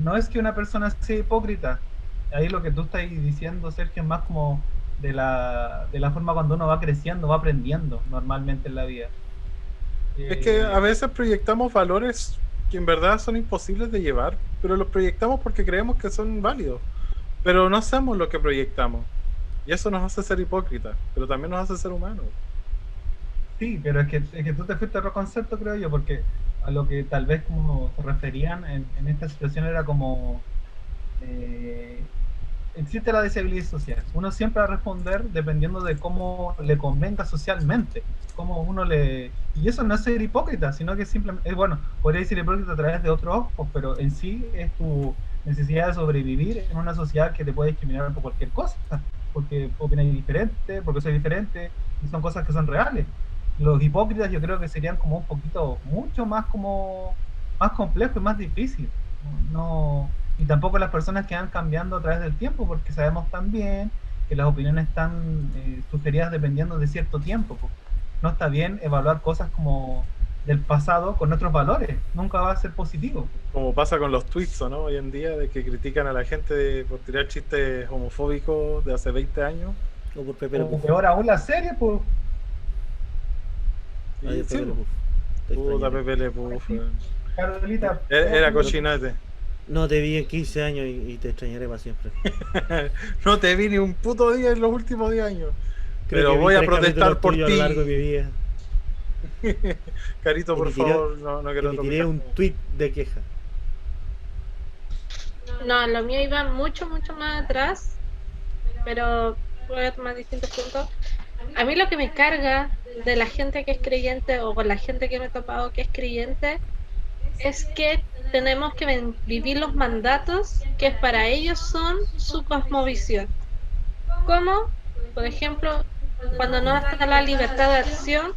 no es que una persona sea hipócrita. Ahí lo que tú estás diciendo, Sergio, es más como de la forma cuando uno va creciendo, va aprendiendo normalmente en la vida. Es que a veces proyectamos valores que en verdad son imposibles de llevar, pero los proyectamos porque creemos que son válidos, pero no hacemos lo que proyectamos, y eso nos hace ser hipócritas, pero también nos hace ser humanos. Sí, pero es que tú te fuiste a otro concepto, creo yo, porque a lo que tal vez como se referían en esta situación era como existe la deseabilidad social. Uno siempre va a responder dependiendo de cómo le convenga socialmente, cómo uno le... Y eso no es ser hipócrita, sino que simplemente, bueno, podría ser hipócrita a través de otros ojos, pero en sí es tu necesidad de sobrevivir en una sociedad que te puede discriminar por cualquier cosa, porque opinas diferente, porque soy diferente, y son cosas que son reales. Los hipócritas yo creo que serían como un poquito, mucho más complejo y más difícil. Y tampoco las personas que van cambiando a través del tiempo, porque sabemos también que las opiniones están sugeridas dependiendo de cierto tiempo. No está bien evaluar cosas como del pasado con otros valores, nunca va a ser positivo. Como pasa con los tweets, ¿no? Hoy en día, de que critican a la gente por tirar chistes homofóbicos de hace 20 años. O por Pepe Le O Pew. peor aún la serie, pues. Ay, Sí, Pepe Le Pew. puta, Pepe Le Pew, Carolita. era cochinate. No te vi en 15 años y te extrañaré para siempre. No te vi ni un puto día en los últimos 10 años. Creo Pero que vi voy a 3 protestar capítulos por tuyos ti. a lo largo de mi vida. Carito, por favor, no quiero Emitiré un tweet de queja. No, lo mío iba mucho, mucho más atrás, pero voy a tomar distintos puntos. A mí lo que me carga de la gente que es creyente o con la gente que me he topado que es creyente es que tenemos que vivir los mandatos que para ellos son su cosmovisión. Como, por ejemplo, cuando no está la libertad de acción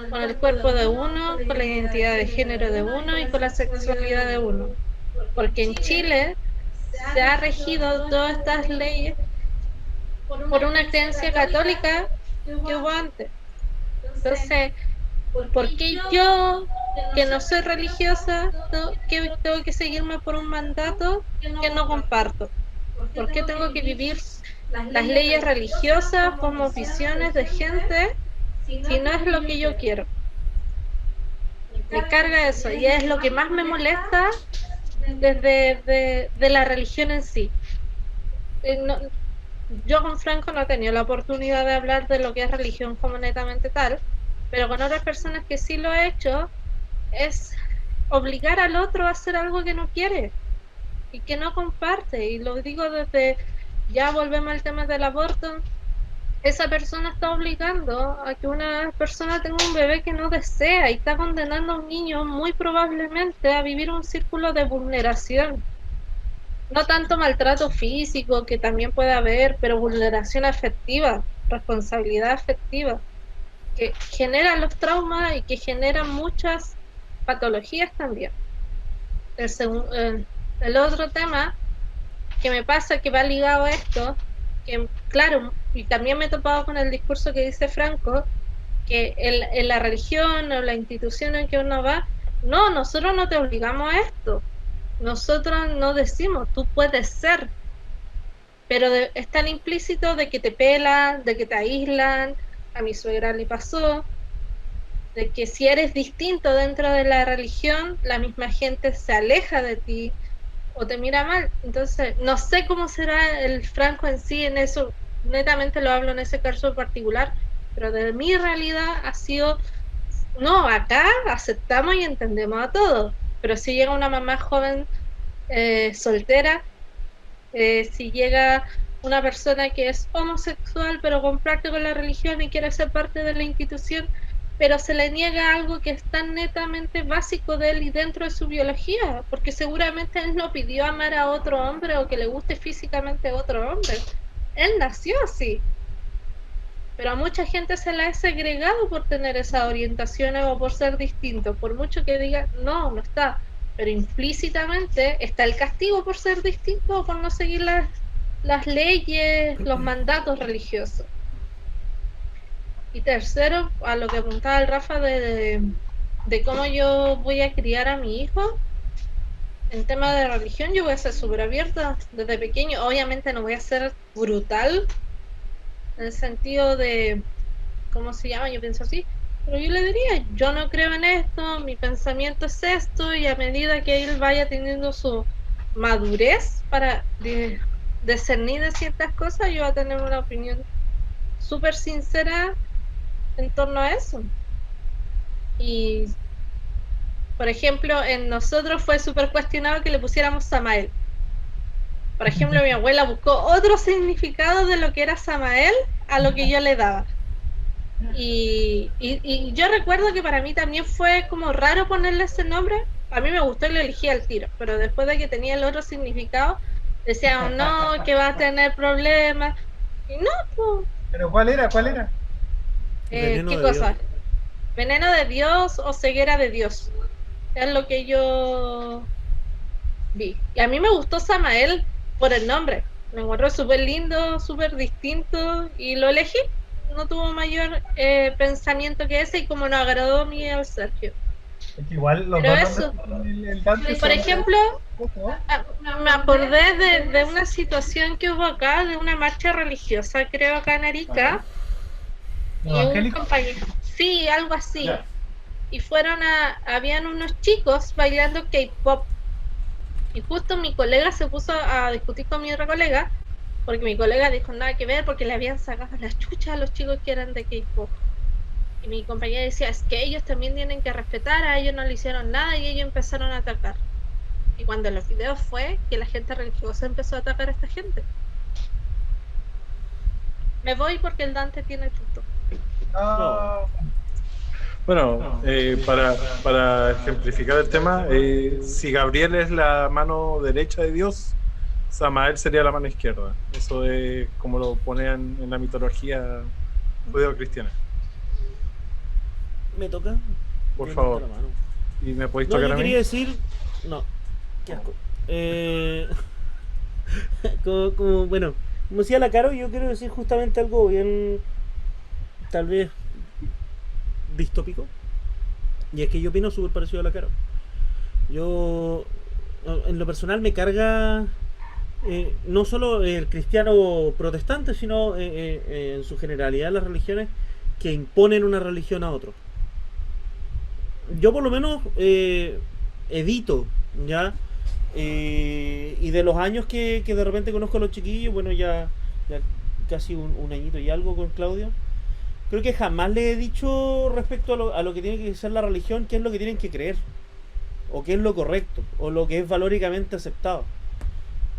con el cuerpo de uno, con la identidad de género de uno y con la sexualidad de uno. Porque en Chile se ha regido todas estas leyes por una creencia católica que hubo antes. Entonces, ¿por qué yo, que no soy religiosa, tengo que seguirme por un mandato que no comparto? ¿Por qué tengo que vivir las leyes religiosas como visiones de gente si no es lo que yo quiero? Me carga eso y es lo que más me molesta desde de la religión en sí. Yo con Franco no he tenido la oportunidad de hablar de lo que es religión como netamente tal, pero con otras personas que sí lo he hecho, es obligar al otro a hacer algo que no quiere y que no comparte. Y lo digo desde, ya volvemos al tema del aborto, esa persona está obligando a que una persona tenga un bebé que no desea y está condenando a un niño muy probablemente a vivir un círculo de vulneración. No tanto maltrato físico, que también puede haber, pero vulneración afectiva, responsabilidad afectiva, que genera los traumas y que generan muchas patologías también. El otro tema que me pasa, que va ligado a esto, que claro, y también me he topado con el discurso que dice Franco, que en la religión o la institución en que uno va, no, nosotros no te obligamos a esto. Nosotros no decimos, tú puedes ser, pero es tan implícito de que te pelan, de que te aíslan. A mi suegra le pasó, de que si eres distinto dentro de la religión, la misma gente se aleja de ti o te mira mal. Entonces, no sé cómo será el Franco en sí en eso, netamente lo hablo en ese caso particular, pero de mi realidad ha sido, no, acá aceptamos y entendemos a todos, pero si llega una mamá joven soltera, si llega una persona que es homosexual pero comparte con la religión y quiere ser parte de la institución, pero se le niega algo que es tan netamente básico de él y dentro de su biología, porque seguramente él no pidió amar a otro hombre o que le guste físicamente a otro hombre. Él nació así. Pero a mucha gente se le ha segregado por tener esas orientaciones o por ser distinto, por mucho que diga, no, no está. Pero implícitamente está el castigo por ser distinto o por no seguir las leyes, los mandatos religiosos. Y tercero, a lo que apuntaba el Rafa de cómo yo voy a criar a mi hijo, en tema de religión yo voy a ser súper abierta desde pequeño. Obviamente no voy a ser brutal, en el sentido de, ¿cómo se llama? Yo pienso así, pero yo le diría, yo no creo en esto, mi pensamiento es esto, y a medida que él vaya teniendo su madurez para discernir de ciertas cosas, yo voy a tener una opinión súper sincera en torno a eso. Y, por ejemplo, en nosotros fue súper cuestionado que le pusiéramos Samael. Por ejemplo, mi abuela buscó otro significado de lo que era Samael a lo que yo le daba. Y yo recuerdo que para mí también fue como raro ponerle ese nombre. A mí me gustó y lo elegí al tiro, pero después de que tenía el otro significado, decían, no, que va a tener problemas. Y no, pues. ¿Pero cuál era? ¿Cuál era? ¿Qué cosa? Dios. Veneno de Dios o ceguera de Dios. Es lo que yo vi. Y a mí me gustó Samael por el nombre. Me encontró súper lindo, súper distinto y lo elegí. No tuvo mayor pensamiento que ese, y como nos agradó a mí al Sergio. Es que igual los pero dos eso, el por ejemplo, me acordé de una situación que hubo acá, de una marcha religiosa, creo, acá en Arica. Y un compañero, sí, algo así. Yeah. Y habían unos chicos bailando K-pop. Y justo mi colega se puso a discutir con mi otra colega, porque mi colega dijo nada que ver, porque le habían sacado las chuchas a los chicos que eran de K-pop. Y mi compañera decía, es que ellos también tienen que respetar, a ellos no le hicieron nada y ellos empezaron a atacar. Y cuando los videos fue que la gente religiosa empezó a atacar a esta gente. Me voy porque el Dante tiene tuto. No. Bueno, para ejemplificar el tema, si Gabriel es la mano derecha de Dios, Samael sería la mano izquierda. Eso es como lo ponen en la mitología judeo-cristiana. ¿Me toca? Por Me favor. toca la mano. ¿Y me podéis No, tocar yo a mí? quería decir... No, qué asco. Bueno, como decía la Caro, yo quiero decir justamente algo bien... tal vez... distópico. Y es que yo opino súper parecido a la Caro. Yo... en lo personal me carga... no solo el cristiano protestante, sino en su generalidad las religiones que imponen una religión a otro. Yo por lo menos evito, ¿ya? Y de los años que de repente conozco a los chiquillos, bueno, ya casi un añito y algo con Claudio, creo que jamás le he dicho respecto a lo que tiene que ser la religión, qué es lo que tienen que creer, o qué es lo correcto, o lo que es valóricamente aceptado.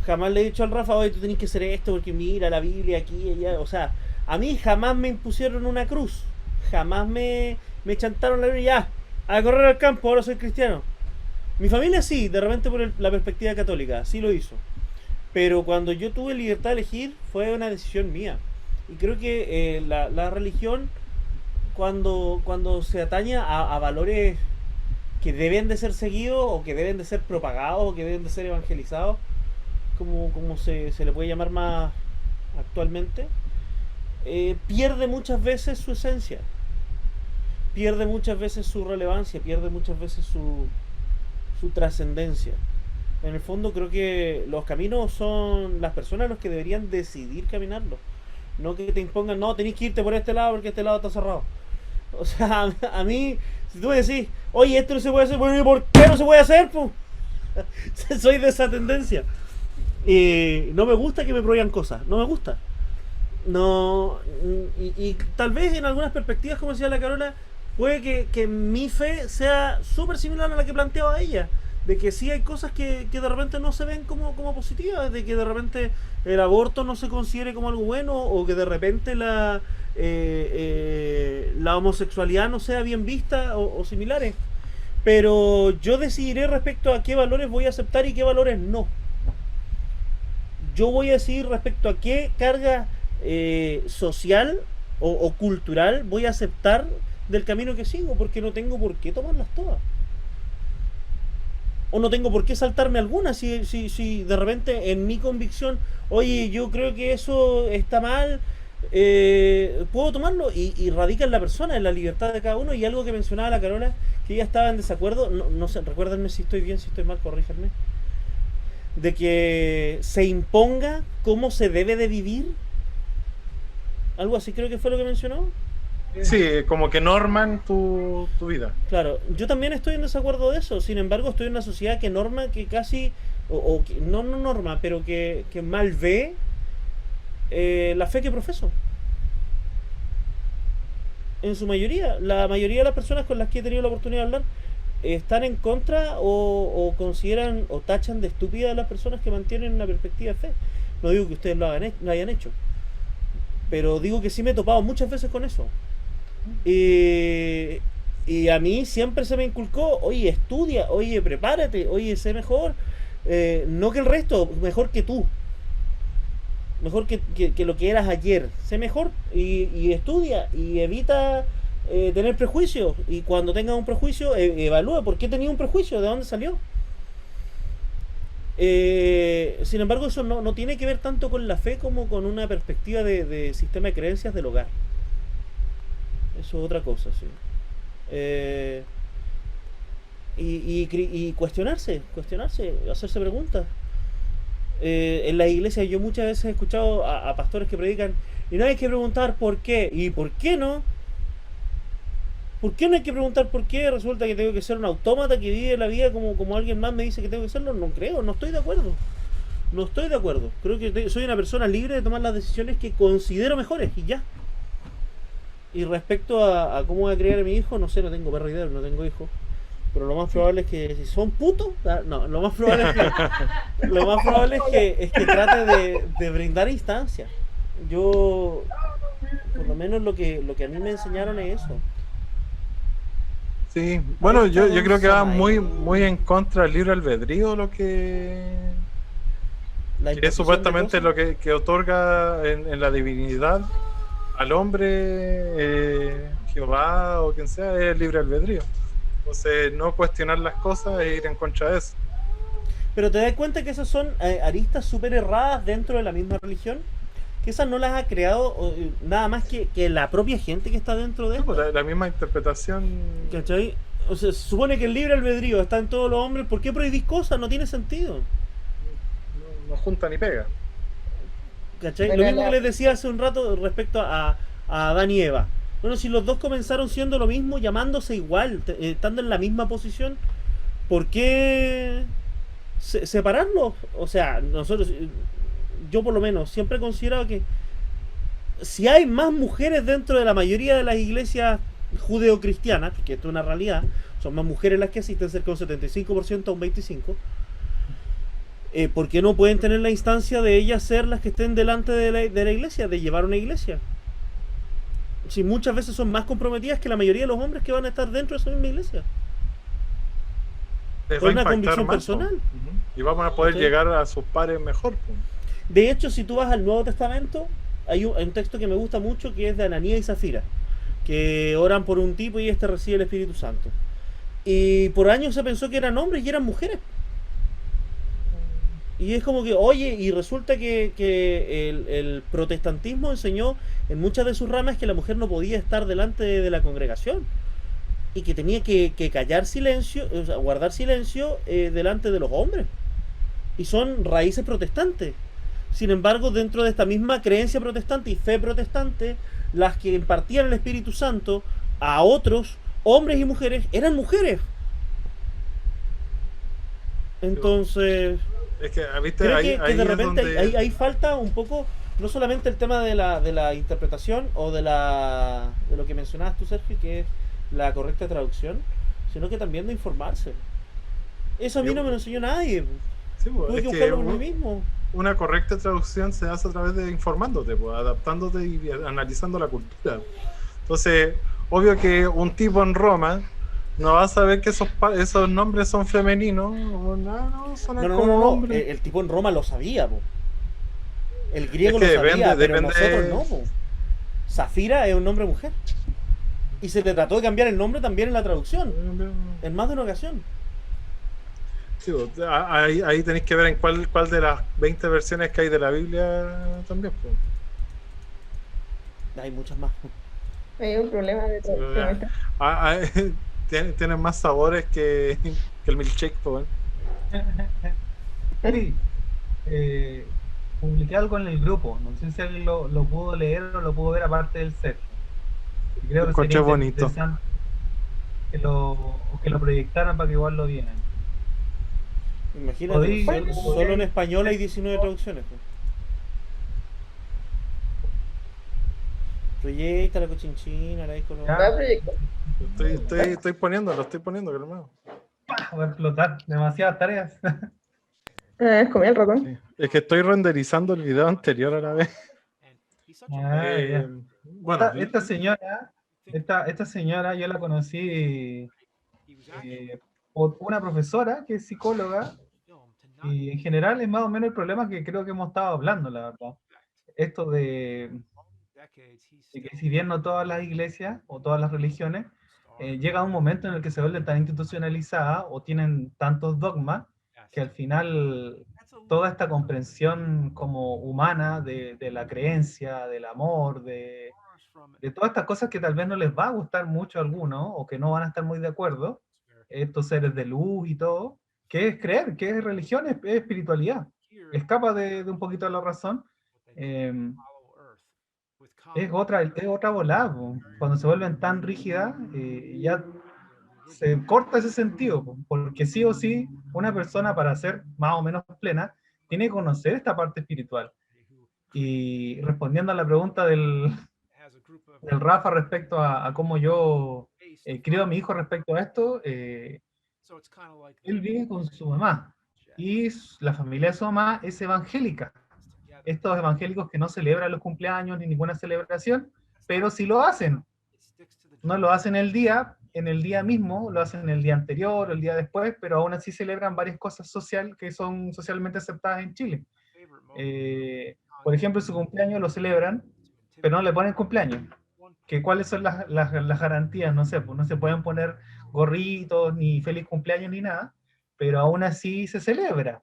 Jamás le he dicho al Rafa, oye, tú tenés que hacer esto porque mira la Biblia aquí y allá. O sea, a mí jamás me impusieron una cruz. Jamás me chantaron la Biblia. Ya, a correr al campo, ahora soy cristiano. Mi familia sí, de repente por la perspectiva católica, sí lo hizo. Pero cuando yo tuve libertad de elegir, fue una decisión mía. Y creo que la religión, cuando se atañe a valores que deben de ser seguidos, o que deben de ser propagados, o que deben de ser evangelizados, como se le puede llamar más actualmente, pierde muchas veces su esencia, pierde muchas veces su relevancia, pierde muchas veces su trascendencia. En el fondo creo que los caminos son las personas los que deberían decidir caminarlos, no que te impongan, no, tenés que irte por este lado porque este lado está cerrado. O sea, a mí, si tú me decís, oye, esto no se puede hacer, bueno, ¿por qué no se puede hacer? Pues? Soy de esa tendencia. No me gusta que me prohíban cosas, no me gusta. No, y tal vez en algunas perspectivas, como decía la Carola, puede que mi fe sea súper similar a la que planteaba ella, de que sí hay cosas que de repente no se ven como positivas, de que de repente el aborto no se considere como algo bueno, o que de repente la homosexualidad no sea bien vista o similares. Pero yo decidiré respecto a qué valores voy a aceptar y qué valores no. Yo voy a decidir respecto a qué carga social o cultural voy a aceptar del camino que sigo, porque no tengo por qué tomarlas todas. O no tengo por qué saltarme alguna si de repente en mi convicción, oye, yo creo que eso está mal, puedo tomarlo, y radica en la persona, en la libertad de cada uno. Y algo que mencionaba la Carola, que ella estaba en desacuerdo, no sé, recuérdenme si estoy bien, si estoy mal, corríjanme, de que se imponga cómo se debe de vivir, algo así creo que fue lo que mencionó. Sí, como que norman tu vida. Claro, yo también estoy en desacuerdo de eso. Sin embargo, estoy en una sociedad que norma, que casi, o que no norma, pero que mal ve la fe que profeso. En su mayoría, la mayoría de las personas con las que he tenido la oportunidad de hablar están en contra o consideran o tachan de estúpidas a las personas que mantienen una perspectiva de fe. No digo que ustedes lo hayan hecho, pero digo que sí me he topado muchas veces con eso. Y a mí siempre se me inculcó, oye, estudia, oye, prepárate, oye, sé mejor, no que el resto, mejor que tú, mejor que lo que eras ayer, sé mejor y estudia y evita tener prejuicios, y cuando tengas un prejuicio, evalúa por qué tenía un prejuicio, de dónde salió. Sin embargo, eso no tiene que ver tanto con la fe como con una perspectiva de sistema de creencias del hogar. Eso es otra cosa, sí. Y cuestionarse, hacerse preguntas. En la iglesia yo muchas veces he escuchado a pastores que predican, y no hay que preguntar por qué, y por qué no. ¿Por qué no hay que preguntar por qué? Resulta que tengo que ser un autómata que vive la vida como alguien más me dice que tengo que serlo. No creo, no estoy de acuerdo. No estoy de acuerdo. Creo que soy una persona libre de tomar las decisiones que considero mejores y ya. Y respecto a cómo voy a criar a mi hijo, no sé, no tengo perro idea, no tengo hijo. Pero lo más probable es que si son putos, no, lo más probable es que trate de brindar instancias. Yo, por lo menos lo que a mí me enseñaron es eso. Sí, bueno, Ahí está yo creo que va Gonzalo. muy en contra del libre albedrío lo que La es imposición de supuestamente cosas. lo que otorga en la divinidad al hombre Jehová o quien sea, es el libre albedrío. Entonces, no cuestionar las cosas e ir en contra de eso. Pero te das cuenta que esas son aristas súper erradas dentro de la misma religión. Que esas no las ha creado nada más que la propia gente que está dentro de Sí, pues, esto. la misma interpretación. ¿Cachai? O sea, se supone que el libre albedrío está en todos los hombres. ¿Por qué prohibís cosas? No tiene sentido. No junta ni pega. ¿Cachai? Bueno, Lo mismo que les decía hace un rato respecto a Adán y Eva. Bueno, si los dos comenzaron siendo lo mismo, llamándose igual, estando en la misma posición, ¿por qué separarlos? O sea, nosotros, yo por lo menos, siempre he considerado que si hay más mujeres dentro de la mayoría de las iglesias judeocristianas, porque esto es una realidad, son más mujeres las que asisten, cerca de un 75% a un 25%, ¿por qué no pueden tener la instancia de ellas ser las que estén delante de la iglesia, de llevar una iglesia? Si muchas veces son más comprometidas que la mayoría de los hombres que van a estar dentro de esa misma iglesia. Les Por va a una impactar convicción más, personal. po. Ujú. Y vamos a poder ¿Sí? llegar a sus pares mejor, po. De hecho, si tú vas al Nuevo Testamento, hay un texto que me gusta mucho que es de Ananías y Zafira, que oran por un tipo y este recibe el Espíritu Santo. Y por años se pensó que eran hombres y eran mujeres. Y es como que, oye, y resulta que el protestantismo enseñó en muchas de sus ramas que la mujer no podía estar delante de la congregación y que tenía que callar silencio, o sea, guardar silencio delante de los hombres. Y son raíces protestantes. Sin embargo, dentro de esta misma creencia protestante y fe protestante, las que impartían el Espíritu Santo a otros, hombres y mujeres, eran mujeres. Entonces, Es que, ¿viste? creo Ahí, que ahí de es repente donde. ahí falta un poco, no solamente el tema de la interpretación o de lo que mencionabas tú, Sergio, que es la correcta traducción, sino que también de informarse. Eso a mí no me lo enseñó nadie. Sí, pues, Tuve es que que buscarlo por mí mismo. una correcta traducción se hace a través de informándote, pues, adaptándote y analizando la cultura. Entonces, obvio que un tipo en Roma no va a saber que esos nombres son femeninos, o no, son como No. hombres. El tipo en Roma lo sabía, po. El Es griego que lo sabía, pero depende. nosotros no, po. Zafira es un nombre mujer. Y se le trató de cambiar el nombre también en la traducción, en más de una ocasión. Sí, pues, ahí tenéis que ver en cuál de las 20 versiones que hay de la Biblia también, pues. Hay muchas más. Hay un problema de traducción. Ah, tienen más sabores que el milkshake, pues. Sí, publiqué algo en el grupo. No sé si alguien lo pudo leer o lo pudo ver aparte del set. Y creo Lo que sería encontré bonito. interesante que lo proyectaran para que igual lo vieran. Imagínate, Podí- solo en español hay 19 traducciones, po. Proyecta la cochinchina, la icono. Ya. Va a proyectar. Estoy poniendo, que hermano. Va a explotar. Demasiadas tareas. Comí el ratón. Sí. Es que estoy renderizando el video anterior a la vez. Ah, ya. Bueno, Esta señora yo la conocí por una profesora que es psicóloga y en general es más o menos el problema que creo que hemos estado hablando, la verdad. Esto de que si bien no todas las iglesias o todas las religiones llega un momento en el que se vuelven tan institucionalizadas o tienen tantos dogmas que al final toda esta comprensión como humana de la creencia, del amor, de todas estas cosas que tal vez no les va a gustar mucho a algunos o que no van a estar muy de acuerdo, estos seres de luz y todo, que es creer, que es religión, es espiritualidad, escapa de un poquito de la razón. es otra volada, po. Cuando se vuelven tan rígidas, ya se corta ese sentido, po, porque sí o sí, una persona para ser más o menos plena, tiene que conocer esta parte espiritual. Y respondiendo a la pregunta del Rafa respecto a cómo yo crío a mi hijo respecto a esto, él vive con su mamá, y la familia de su mamá es evangélica. Estos evangélicos que no celebran los cumpleaños ni ninguna celebración, pero sí lo hacen. No lo hacen en el día mismo, lo hacen el día anterior, el día después, pero aún así celebran varias cosas que son socialmente aceptadas en Chile. Por ejemplo, su cumpleaños lo celebran, pero no le ponen cumpleaños. ¿Cuáles son las garantías? No sé, pues no se pueden poner gorritos, ni feliz cumpleaños, ni nada, pero aún así se celebra.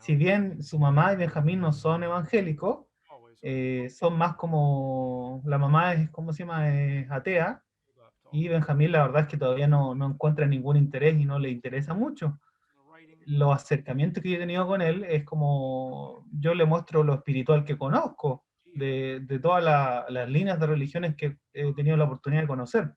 Si bien su mamá y Benjamín no son evangélicos, son más como, la mamá es, ¿cómo se llama?, es atea, y Benjamín la verdad es que todavía no encuentra ningún interés y no le interesa mucho. Los acercamientos que yo he tenido con él es como, yo le muestro lo espiritual que conozco, de todas las líneas de religiones que he tenido la oportunidad de conocer.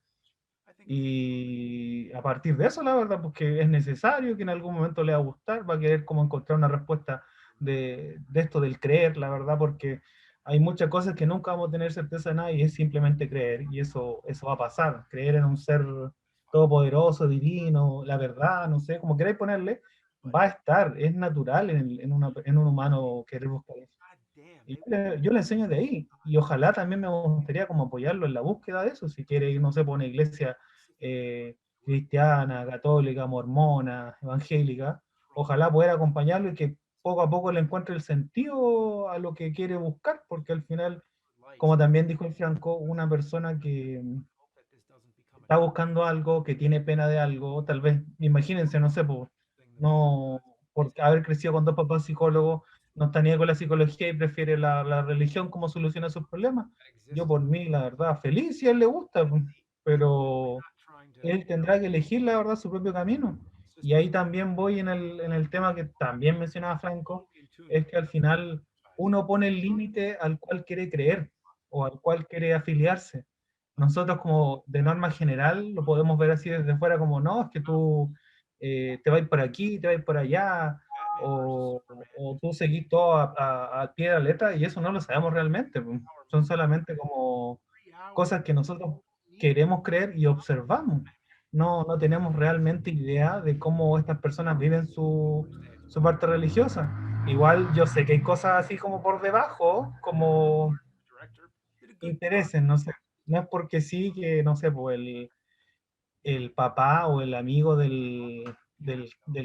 Y a partir de eso, la verdad, porque es necesario, que en algún momento le va a gustar, va a querer como encontrar una respuesta de esto del creer, la verdad, porque hay muchas cosas que nunca vamos a tener certeza de nada y es simplemente creer, y eso va a pasar, creer en un ser todopoderoso, divino, la verdad, no sé, como queráis ponerle, va a estar, es natural en un humano querer buscar eso. Y yo le enseño de ahí, y ojalá también me gustaría como apoyarlo en la búsqueda de eso, si quiere ir, no sé, por una iglesia cristiana, católica, mormona, evangélica, ojalá pueda acompañarlo y que poco a poco le encuentre el sentido a lo que quiere buscar, porque al final, como también dijo el Franco, una persona que está buscando algo, que tiene pena de algo, tal vez, imagínense, no sé, por haber crecido con dos papás psicólogos, no está ni con la psicología y prefiere la religión como soluciona sus problemas. Yo por mí, la verdad, feliz si a él le gusta, pero él tendrá que elegir, la verdad, su propio camino. Y ahí también voy en el tema que también mencionaba Franco, es que al final uno pone el límite al cual quiere creer o al cual quiere afiliarse. Nosotros como de norma general lo podemos ver así desde fuera como, no, es que tú te vas por aquí, te vas por allá, o tú seguís todo al pie de la letra, y eso no lo sabemos realmente, pues. Son solamente como cosas que nosotros queremos creer y observamos. No tenemos realmente idea de cómo estas personas viven su parte religiosa. Igual yo sé que hay cosas así como por debajo, como intereses, no sé. No es porque sí que, no sé, pues el papá o el amigo del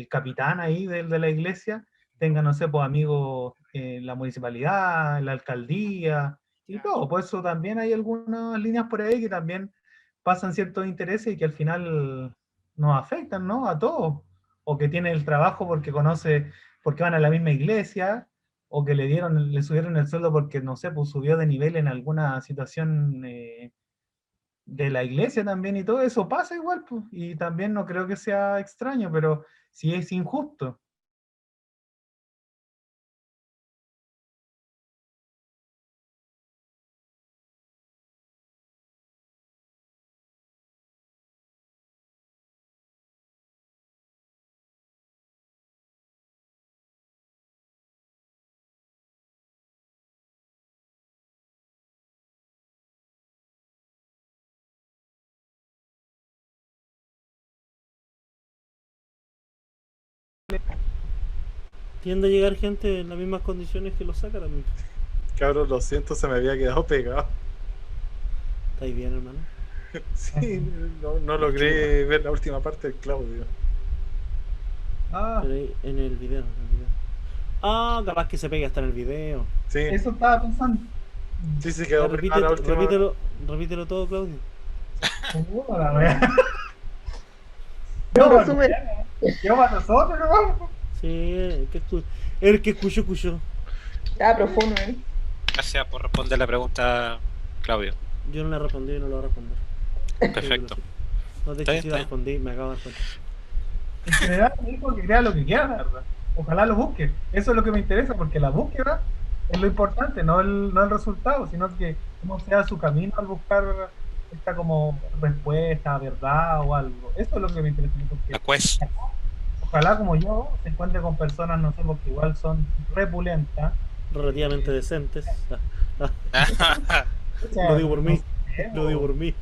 capitán ahí de la iglesia tenga, no sé, pues amigos en la municipalidad, en la alcaldía, y todo. Por eso también hay algunas líneas por ahí que también pasan ciertos intereses y que al final nos afectan, ¿no? A todos. O que tiene el trabajo porque van a la misma iglesia, o que le subieron el sueldo porque, no sé, pues subió de nivel en alguna situación de la iglesia también, y todo eso pasa igual, pues, y también no creo que sea extraño, pero sí es injusto. Tiende a llegar gente en las mismas condiciones que lo saca también. Cabros, lo siento, se me había quedado pegado. ¿Estáis bien, hermano? Sí, no logré ver la última parte del Claudio. Pero ahí, en el video. Ah, capaz que se pegue hasta en el video. Sí, Eso estaba pensando. sí, se quedó pegado la última. Repítelo todo, Claudio. La wea. No, resumen. Yo para nosotros, ¿no? Sí, el que escuchó. Estaba profundo, ¿eh? Gracias por responder la pregunta, Claudio. Yo no le respondí y no lo voy a responder. Perfecto. No, de hecho sí la respondí, me acabo de dar cuenta. En general, me dijo que crea lo que quiera, la verdad. Ojalá lo busque. Eso es lo que me interesa, porque la búsqueda es lo importante, no el resultado, sino que cómo sea su camino al buscar esta como respuesta, verdad o algo. Eso es lo que me interesa, porque La quest. ojalá como yo se encuentre con personas, no sé, porque igual son repulentas. Relativamente decentes. O sea, Lo digo por mí. no sé, Lo digo por mí.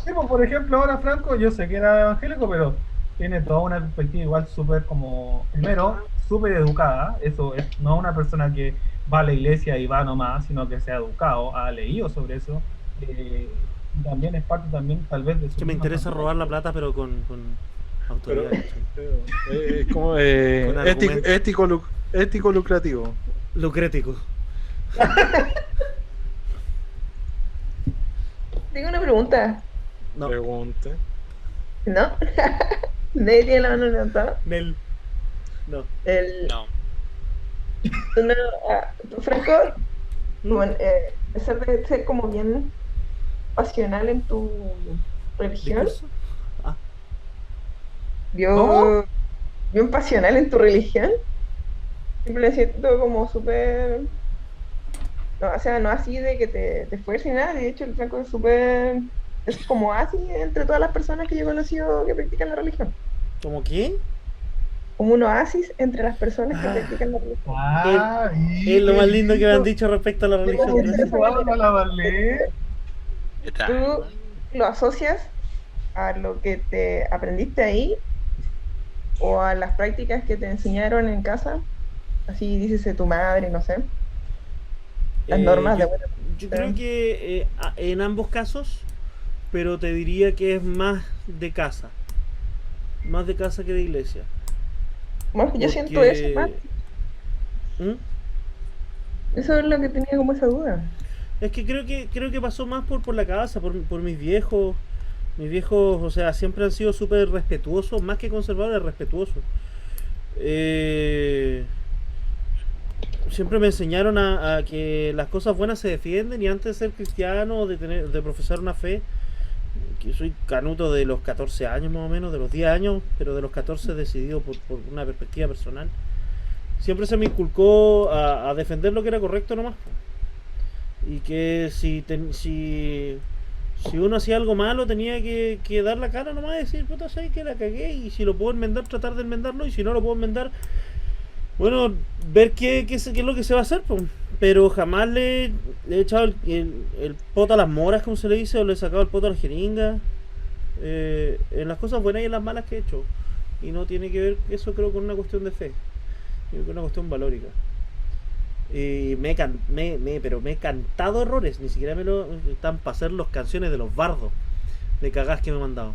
sí, pues, por ejemplo, ahora Franco, yo sé que era evangélico, pero tiene toda una perspectiva igual súper como, primero, súper educada. Eso es, no una persona que va a la iglesia y va nomás, sino que se ha educado, ha leído sobre eso. Y también es parte también tal vez de su Que me misma interesa familia. robar la plata, pero con Pero, autoridad. ¿cachai? es como Con argumentos. ético lucrativo. Lucrético. Tengo una pregunta, No, Pregunte. ¿no? Nadie tiene la mano levantada. Nel. No. No. Tú, Franco, ¿Mm? a pesar de ser como bien pasional en tu religión, ¿Discurso? Ah, yo bien pasional en tu religión, siempre me siento como súper, no, o sea, no así de que te esfuerces ni nada, de hecho el Franco es súper, es como así entre todas las personas que yo he conocido que practican la religión, ¿cómo qué? como un oasis entre las personas que practican la religión. Es lo más lindo que me han dicho respecto a la religión. como Gracias. ¿Qué tal? ¿Tú lo asocias a lo que te aprendiste ahí o a las prácticas que te enseñaron en casa? Así dices tu madre, no sé. Las normas de buena Yo conducta. creo que en ambos casos, pero te diría que es más de casa. Más de casa que de iglesia. Bueno, yo siento Porque- eso más. ¿Mm? Eso es lo que tenía como esa duda. Es que creo que pasó más por la casa, por mis viejos. Mis viejos, o sea, siempre han sido súper respetuosos, más que conservadores, respetuosos. Siempre me enseñaron a que las cosas buenas se defienden y antes de ser cristiano, de profesar una fe, que soy canuto de los 14 años más o menos, de los 10 años, pero de los 14 decidido por una perspectiva personal. Siempre se me inculcó a defender lo que era correcto nomás. Y que si uno hacía algo malo tenía que dar la cara nomás y decir, puta, sé que la cagué y si lo puedo enmendar, tratar de enmendarlo y si no lo puedo enmendar, bueno, ver qué es lo que se va a hacer, pues. Pero jamás le he echado el poto a las moras, como se le dice, o le he sacado el poto a la jeringa. En las cosas buenas y en las malas que he hecho. Y no tiene que ver eso, creo, con una cuestión de fe, sino con una cuestión valórica. Y pero me he cantado errores, ni siquiera me lo están para hacer las canciones de los bardos de cagás que me han mandado.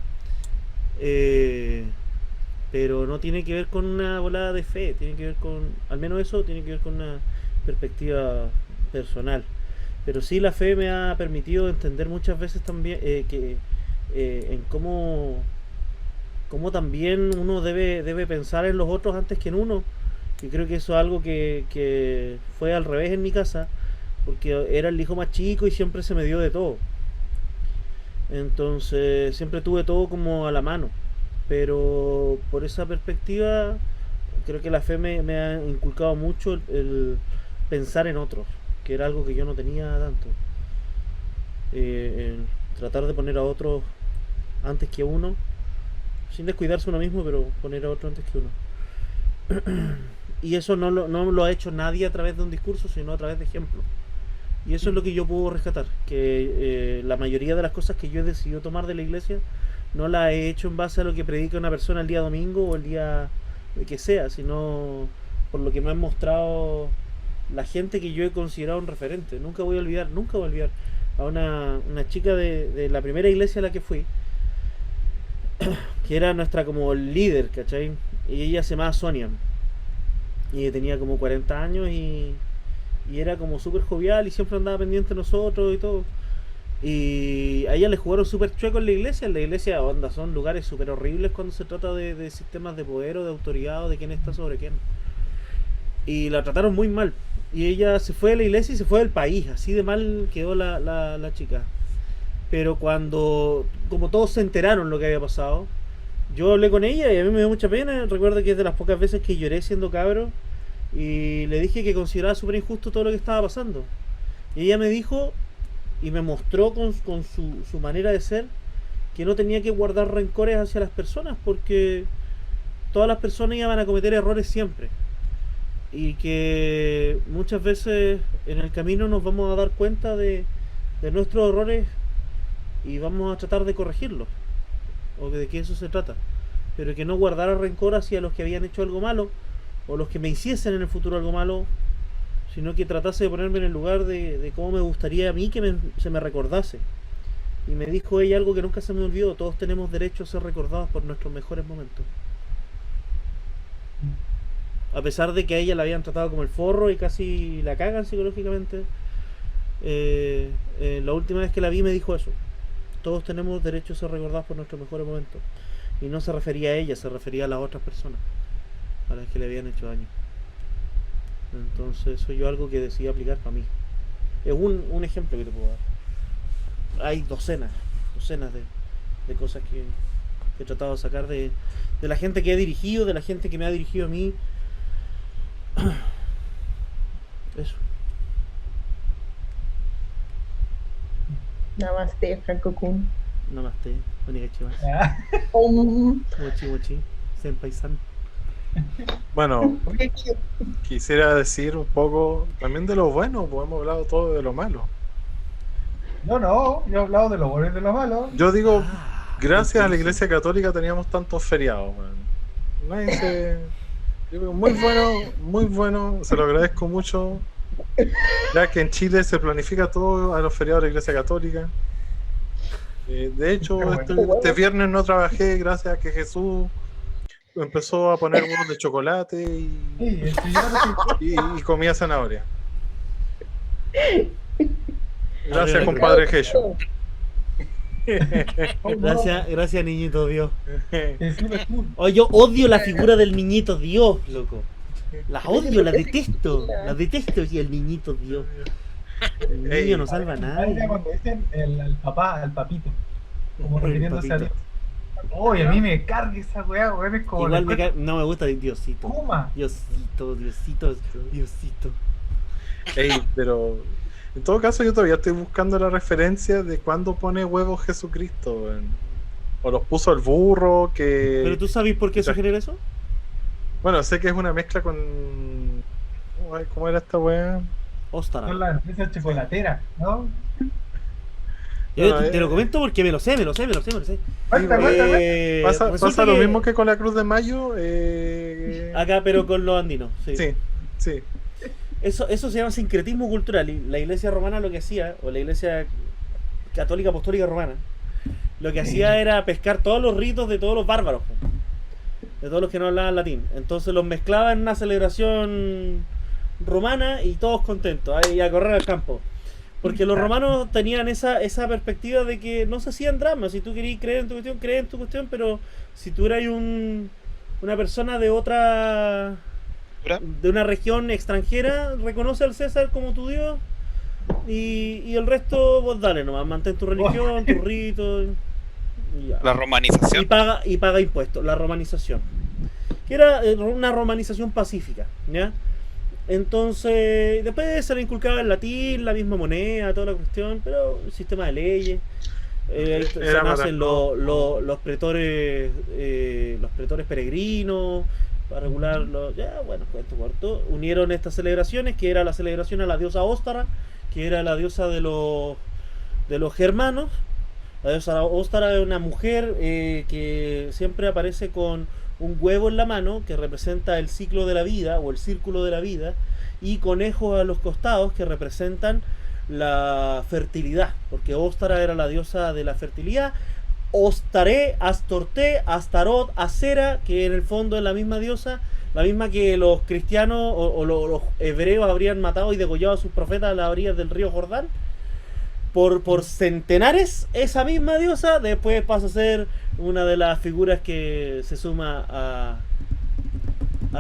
Pero no tiene que ver con una volada de fe, tiene que ver con, al menos eso tiene que ver con una perspectiva personal. Pero sí la fe me ha permitido entender muchas veces también en cómo también uno debe pensar en los otros antes que en uno. Y creo que eso es algo que fue al revés en mi casa, porque era el hijo más chico y siempre se me dio de todo. Entonces siempre tuve todo como a la mano. Pero por esa perspectiva, creo que la fe me ha inculcado mucho el pensar en otros, que era algo que yo no tenía tanto. En tratar de poner a otros antes que uno, sin descuidarse uno mismo, pero poner a otro antes que uno. Y eso no lo ha hecho nadie a través de un discurso, sino a través de ejemplos. Y eso es lo que yo puedo rescatar, que la mayoría de las cosas que yo he decidido tomar de la iglesia no las he hecho en base a lo que predica una persona el día domingo o el día que sea, sino por lo que me han mostrado la gente que yo he considerado un referente. Nunca voy a olvidar a una chica de la primera iglesia a la que fui, que era nuestra como líder, ¿cachai? Y ella se llamaba Sonia. Y tenía como 40 años y era como súper jovial y siempre andaba pendiente de nosotros y todo. Y a ella le jugaron súper chueco en la iglesia. En la iglesia, onda, son lugares súper horribles cuando se trata de sistemas de poder o de autoridad o de quién está sobre quién. Y la trataron muy mal. Y ella se fue de la iglesia y se fue del país. Así de mal quedó la chica. Pero como todos se enteraron lo que había pasado, yo hablé con ella y a mí me dio mucha pena. Recuerdo que es de las pocas veces que lloré siendo cabro. y le dije que consideraba súper injusto todo lo que estaba pasando. Y ella me dijo y me mostró con su manera de ser que no tenía que guardar rencores hacia las personas, porque todas las personas iban a cometer errores siempre, y que muchas veces en el camino nos vamos a dar cuenta de nuestros errores y vamos a tratar de corregirlos, o de que eso se trata, pero que no guardara rencor hacia los que habían hecho algo malo o los que me hiciesen en el futuro algo malo, sino que tratase de ponerme en el lugar de cómo me gustaría a mí que se me recordase. Y me dijo ella algo que nunca se me olvidó: todos tenemos derecho a ser recordados por nuestros mejores momentos. A pesar de que a ella la habían tratado como el forro y casi la cagan psicológicamente, la última vez que la vi me dijo eso: todos tenemos derecho a ser recordados por nuestros mejores momentos. Y no se refería a ella, se refería a las otras personas a las que le habían hecho daño. Entonces eso yo algo que decidí aplicar para mí. Es un ejemplo que te puedo dar. Hay docenas de cosas que he tratado de sacar de la gente que he dirigido, de la gente que me ha dirigido a mí. Eso. Namaste, Franco Kun. Namaste, Onigachiwa. Um, Mochi, senpai-san. Bueno, quisiera decir un poco también de lo bueno, pues hemos hablado todo de lo malo. No, yo he hablado de lo bueno y de lo malo. Yo digo, gracias a la Iglesia Católica teníamos tantos feriados, man. Nadie se... Yo digo, muy bueno, se lo agradezco mucho, ya que en Chile se planifica todo a los feriados de la Iglesia Católica. De hecho, este viernes no trabajé gracias a que Jesús empezó a poner huevos de chocolate y comía zanahoria. Gracias, compadre Jesús. Gracias, niñito Dios. Oh, yo odio la figura del niñito Dios, loco. Las odio, las detesto. Las detesto, y el niñito Dios. El niño no salva a nadie. Cuando dicen al papá, al papito, como refiriéndose a Dios. Oye, a mí me carga esa weá, weón. Es como igual no me gusta Diosito. Kuma. Diosito. Ey, pero en todo caso yo todavía estoy buscando la referencia de cuándo pone huevos Jesucristo, weón. O los puso el burro, que... ¿Pero tú sabes por qué se genera eso? Bueno, sé que es una mezcla con... ¿Cómo era esta weá? Óstara. Son las empresas chocolateras, ¿no? Te lo comento porque me lo sé. Cuenta. Pasa lo mismo que con la Cruz de Mayo. Acá, pero con los andinos. Sí. Eso se llama sincretismo cultural. Y la iglesia romana lo que hacía, o la iglesia católica apostólica romana, lo que hacía era pescar todos los ritos de todos los bárbaros, de todos los que no hablaban latín. Entonces los mezclaba en una celebración romana y todos contentos, ahí a correr al campo. Porque los romanos tenían esa perspectiva de que no se hacían dramas. Si tú querías creer en tu cuestión, creer en tu cuestión, pero si tú eras una persona de una región extranjera, reconoce al César como tu Dios, y el resto vos dale nomás, mantén tu religión, tu rito, y ya. La romanización. Y paga impuestos, la romanización. Que era una romanización pacífica, ¿ya? Entonces, después se le inculcaba el latín, la misma moneda, toda la cuestión, pero un sistema de leyes. Se nacen los pretores peregrinos para regularlo. Ya, bueno, cuento corto. Unieron estas celebraciones, que era la celebración a la diosa Óstara, que era la diosa de los germanos. La diosa Óstara es una mujer que siempre aparece con un huevo en la mano, que representa el ciclo de la vida o el círculo de la vida, y conejos a los costados, que representan la fertilidad, porque Óstara era la diosa de la fertilidad. Ostaré, Astorté, Astarot, Acera, que en el fondo es la misma diosa, la misma que los cristianos o los hebreos habrían matado y degollado a sus profetas a las orillas del río Jordán. Por centenares, esa misma diosa después pasa a ser una de las figuras que se suma a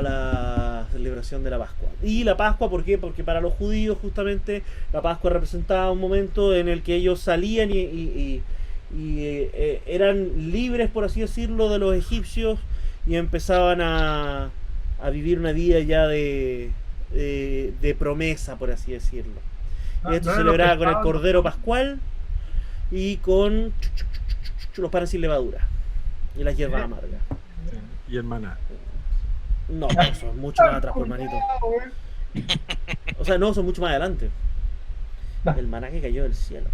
la celebración de la Pascua. Y la Pascua, ¿por qué? Porque para los judíos justamente la Pascua representaba un momento en el que ellos salían y eran libres, por así decirlo, de los egipcios, y empezaban a a vivir una vida ya de promesa, por así decirlo. No, Esto no se era lo celebraba con el pescado, Cordero ¿no? Pascual y con los panes sin levadura y las hierbas Sí. amargas. Sí, y el maná. No, eso es mucho más atrás, por manito. O sea, no, son mucho más adelante. El maná que cayó del cielo.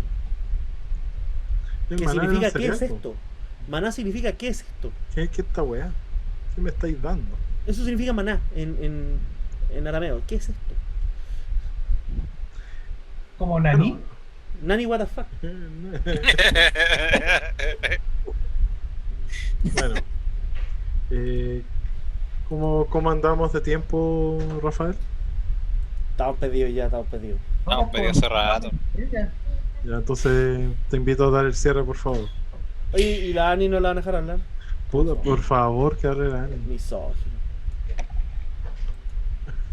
El ¿Qué maná significa era un qué es cereal, po. esto? Maná significa qué es esto. ¿Qué es esta weá? ¿Qué me estáis dando? Eso significa maná en arameo. ¿Qué es esto? Como Nani. Nani, what the fuck. Bueno, ¿cómo andamos de tiempo, Rafael? Estamos pedidos ya, estamos pedidos. Estamos pedidos hace rato. Ya, entonces te invito a dar el cierre, por favor. Oye, ¿y la Ani no la van a dejar hablar? Puta, por favor, que hable la Ani. Misógino.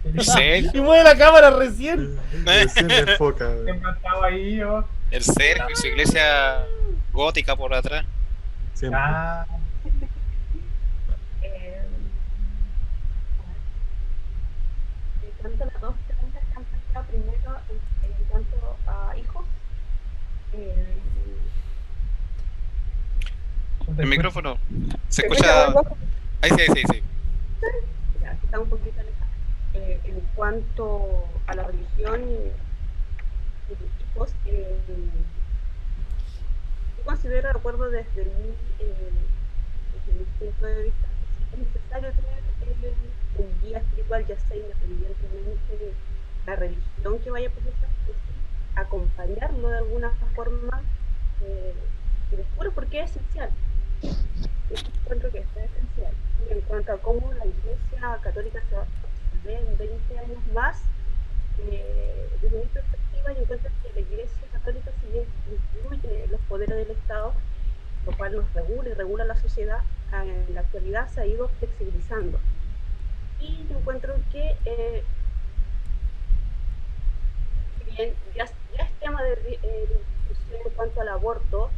¿En serio? Y mueve la cámara recién. Recién me enfoca. Siempre estaba ahí yo. El Sergio y su iglesia gótica por atrás. Siempre. Ah, En cuanto a las dos preguntas que han planteado primero, en cuanto a hijos, El micrófono. Se ¿Se escucha. escucha muy bajo? Ahí sí, ahí sí. ya, que está un poquito alejada. En cuanto a la religión y los hijos, yo considero, de acuerdo desde mi punto de vista, es necesario tener un guía espiritual, ya sea independientemente de la religión que vaya a profesar, pues, acompañarlo de alguna forma y descubrir por qué es esencial. Yo encuentro que esto es esencial. Y en cuanto a cómo la Iglesia Católica se ve en 20 años más, desde mi perspectiva, yo encuentro que la Iglesia Católica, si bien incluye los poderes del Estado, lo cual nos regula y regula la sociedad, en la actualidad se ha ido flexibilizando. Y yo encuentro que bien, ya es tema de discusión en cuanto al aborto,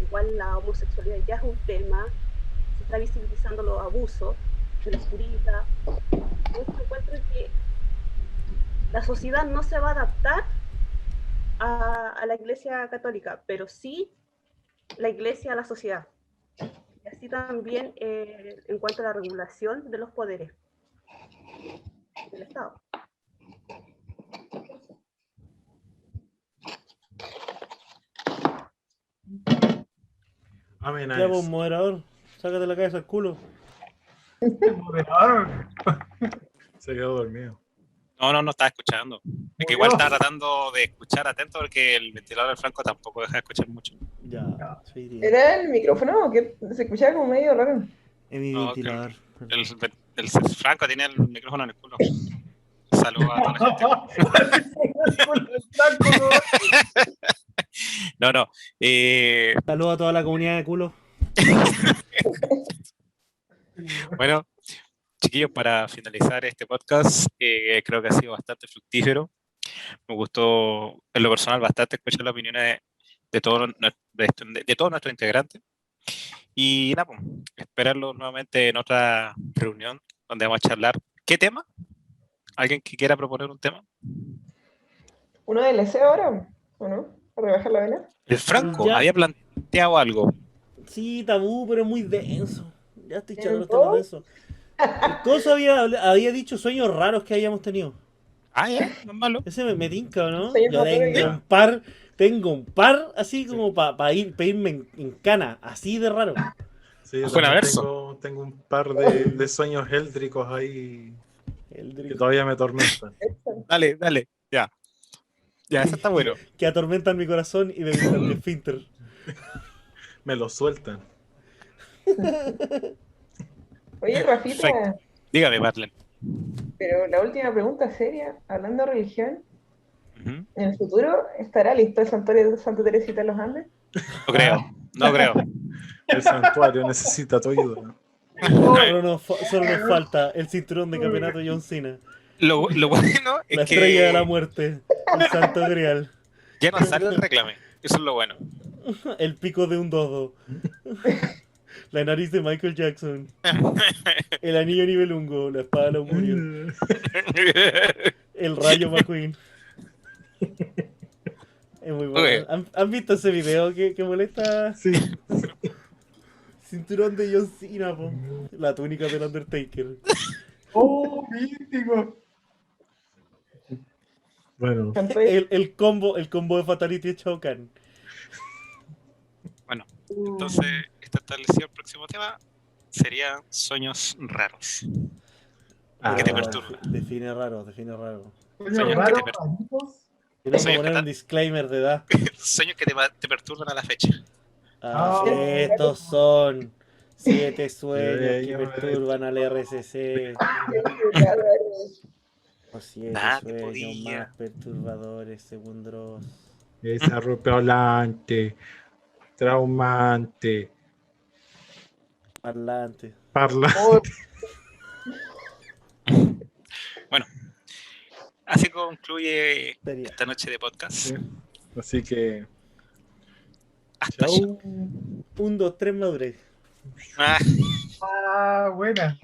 igual la homosexualidad ya es un tema, se está visibilizando los abusos de los curitas. Entonces encuentro que la sociedad no se va a adaptar a la Iglesia Católica, pero sí la Iglesia a la sociedad. Y así también en cuanto a la regulación de los poderes del Estado. Amén. Ya, pues, moderador, sácate la cabeza al culo. el moderador. Se quedó dormido. No estaba escuchando. Es que igual estaba tratando de escuchar atento porque el ventilador del Franco tampoco deja de escuchar mucho. Ya, sí, ¿Era el micrófono o qué? Se escuchaba como medio raro. es mi No, ventilador. El Franco tiene el micrófono en el culo. Saludos a toda la gente. No. Saludos a toda la comunidad de culo. Bueno, chiquillos, para finalizar este podcast, creo que ha sido bastante fructífero. Me gustó, en lo personal, bastante escuchar las opiniones de todos nuestros integrantes. Y nada, pues, esperarlos nuevamente en otra reunión donde vamos a charlar. ¿Qué tema? ¿Alguien que quiera proponer un tema? ¿Uno de LC ahora? ¿O no? ¿Para rebajar la vena? El Franco Ya. había planteado algo. Sí, tabú, pero muy denso. Ya estoy echando los ¿El temas densos. El Coso había dicho sueños raros que habíamos tenido. Ah, ya, no es malo. Ese me tinca, ¿o no? Sueños Yo raros, tengo un par así como para irme en cana, así de raro. Sí, yo Buena también verso. tengo un par de sueños éldricos ahí que todavía me atormentan. Dale, ya. Ya, eso está bueno. Que atormentan mi corazón y debilitan mi esfínter. Me lo sueltan. Oye, Rafita, Perfecto. Dígame, Marlene. pero la última pregunta seria, hablando de religión, Ujú. ¿en el futuro estará listo el santuario de Santa Teresita de los Andes? No creo. El santuario necesita tu ayuda. Solo nos falta el cinturón de campeonato John Cena. Lo bueno La es estrella de la que muerte. El santo grial. ya no sale el reclame. Eso es lo bueno. El pico de un dodo. La nariz de Michael Jackson. El anillo Nibelungo. La espada de Augurio. El rayo McQueen. Es muy bueno. Ok. ¿Han visto ese video que molesta? Sí. Cinturón de John Cena, po. La túnica del Undertaker. ¡Oh, mítico! Bueno, El combo de Fatality de Shao Kahn. Bueno, entonces está establecido el próximo tema. Sería sueños raros. Que te perturban. Define raro, define raro. Sueños Sueños raros, que te raritos. Tenemos que Soy poner fatal. un disclaimer de edad. Sueños que te perturban a la fecha. Estos son 7 sueños que Sueños perturban al RCC. Los 7 Nadie sueños podía. más perturbadores, según Dross. desarrolante, traumante, Parlante. parlante. Bueno, así concluye Sería. esta noche de podcast. Sí. Así que, Hasta allá. chau. 1, 2, 3, madurez. Ah. Ah, buena.